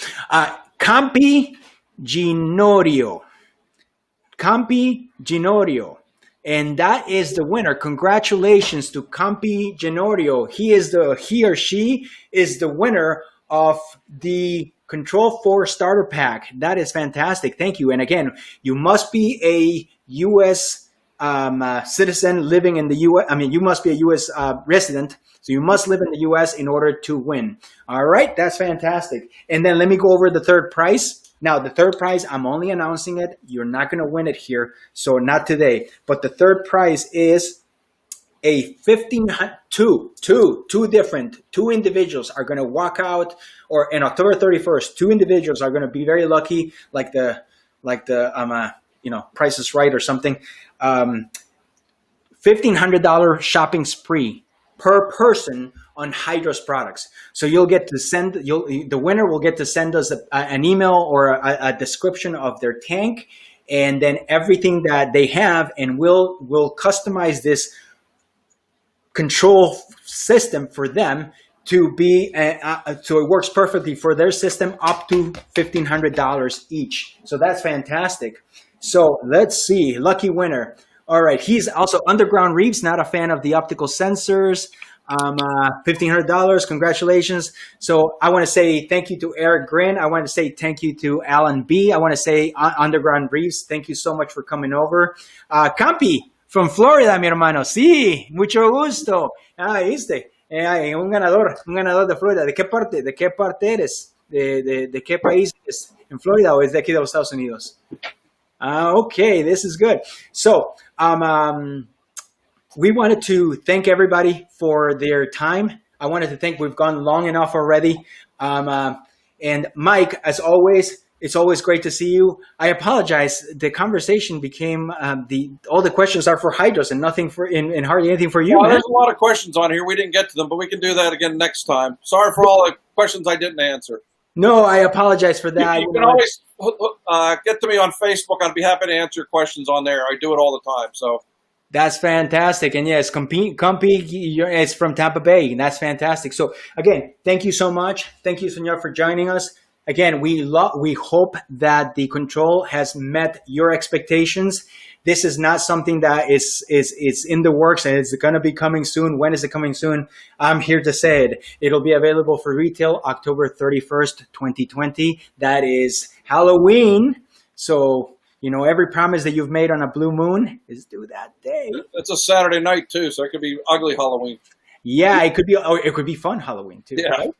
Campi Ginorio, and that is the winner. Congratulations to Campi Ginorio. He or she is the winner of the Control 4 starter pack. That is fantastic. Thank you. And again, you must be a U.S. Citizen living in the U.S. I mean, you must be a U.S. Resident, so you must live in the U.S. in order to win. All right, that's fantastic. And then let me go over the third prize. Now, the third prize, I'm only announcing it. You're not going to win it here, so not today. But the third prize is a two individuals are going to walk out, or in October 31st, two individuals are going to be very lucky, like the Price is Right or something. $1,500 shopping spree per person on Hydros products. So you'll get to send, the winner will get to send us an email or a description of their tank, and then everything that they have, and we'll customize this control system for them to be so it works perfectly for their system, up to $1,500 each. So that's fantastic. So let's see, lucky winner. All right, he's also Underground Reefs, not a fan of the optical sensors. $1,500, congratulations. So I want to say thank you to Eric Grin. I want to say thank you to Alan B. I want to say Underground Reefs, thank you so much for coming over. Campi from Florida, mi hermano. Sí, mucho gusto. ¿Viste? Un ganador de Florida. ¿De qué parte eres? ¿De qué país es? ¿En Florida o es de aquí de los Estados Unidos? Okay, this is good. So, we wanted to thank everybody for their time. I wanted to thank, we've gone long enough already. And Mike, as always, it's always great to see you. I apologize. The conversation became, all the questions are for Hydros and nothing for, and hardly anything for you. Well, there's a lot of questions on here. We didn't get to them, but we can do that again next time. Sorry for all the questions I didn't answer. No, I apologize for that. You can always get to me on Facebook. I'd be happy to answer questions on there. I do it all the time. So that's fantastic. And yes, Compy, it's from Tampa Bay, and that's fantastic. So again, thank you so much. Thank you, Senor, for joining us. Again, we hope that the control has met your expectations. This is not something that is in the works, and it's going to be coming soon. When is it coming soon? I'm here to say it. It'll be available for retail October 31st, 2020. That is Halloween. So, every promise that you've made on a blue moon is due that day. It's a Saturday night too, so it could be ugly Halloween. Yeah, it could be fun Halloween too. Yeah. Right?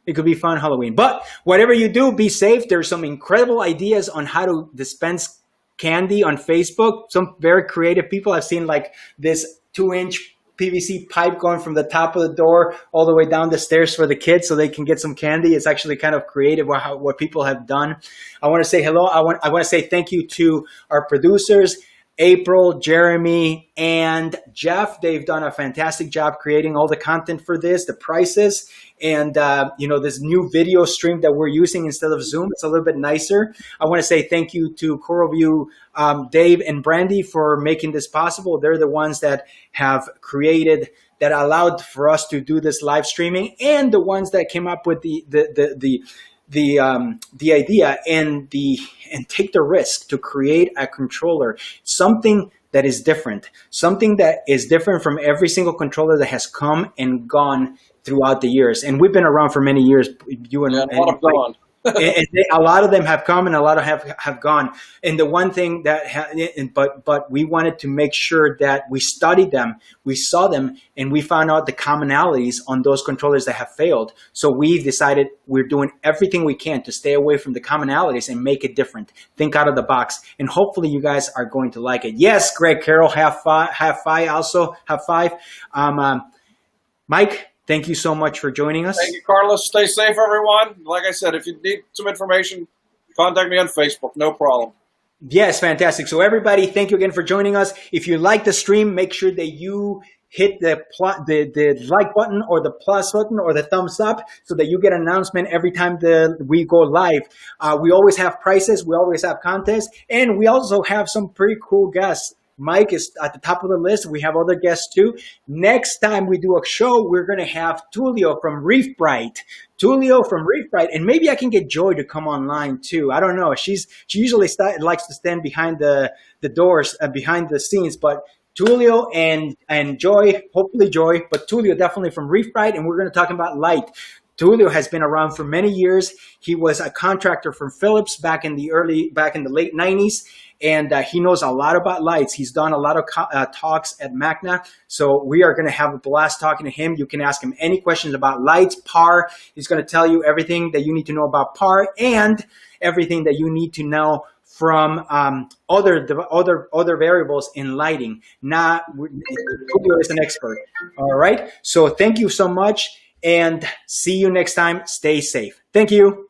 It could be fun Halloween. But whatever you do, be safe. There's some incredible ideas on how to dispense candy on Facebook. Some very creative people. I've seen like this 2-inch PVC pipe going from the top of the door all the way down the stairs for the kids so they can get some candy. It's actually kind of creative what people have done. I want to say hello. I want to say thank you to our producers, April, Jeremy, and Jeff. They've done a fantastic job creating all the content for this, the prices, and this new video stream that we're using instead of Zoom. It's a little bit nicer. I want to say thank you to CoralVue, Dave and Brandy, for making this possible. They're the ones that have created, that allowed for us to do this live streaming, and the ones that came up with the idea and take the risk to create a controller, something that is different from every single controller that has come and gone throughout the years. And we've been around for many years. You and a lot of them have come and a lot of have gone. And the one thing but we wanted to make sure that we studied them, we saw them, and we found out the commonalities on those controllers that have failed. So we decided we're doing everything we can to stay away from the commonalities and make it different. Think out of the box. And hopefully you guys are going to like it. Yes, Greg Carroll, have five also. Mike, thank you so much for joining us. Thank you, Carlos. Stay safe, everyone. Like I said, if you need some information, contact me on Facebook. No problem. Yes, fantastic. So everybody, thank you again for joining us. If you like the stream, make sure that you hit the like button or the plus button or the thumbs up so that you get an announcement every time we go live. We always have prizes. We always have contests. And we also have some pretty cool guests. Mike is at the top of the list. We have other guests too. Next time we do a show, we're going to have Tulio from Reef. And maybe I can get Joy to come online too. I don't know. She usually likes to stand behind the doors, behind the scenes, but Tulio and Joy, hopefully Joy, but Tulio definitely from Reef, and we're going to talk about light. Tulio has been around for many years. He was a contractor for Philips back in the late 90s, and he knows a lot about lights. He's done a lot of talks at MACNA, so we are going to have a blast talking to him. You can ask him any questions about lights, PAR. He's going to tell you everything that you need to know about PAR and everything that you need to know from other variables in lighting. Tulio is an expert. All right, so thank you so much. And see you next time. Stay safe. Thank you.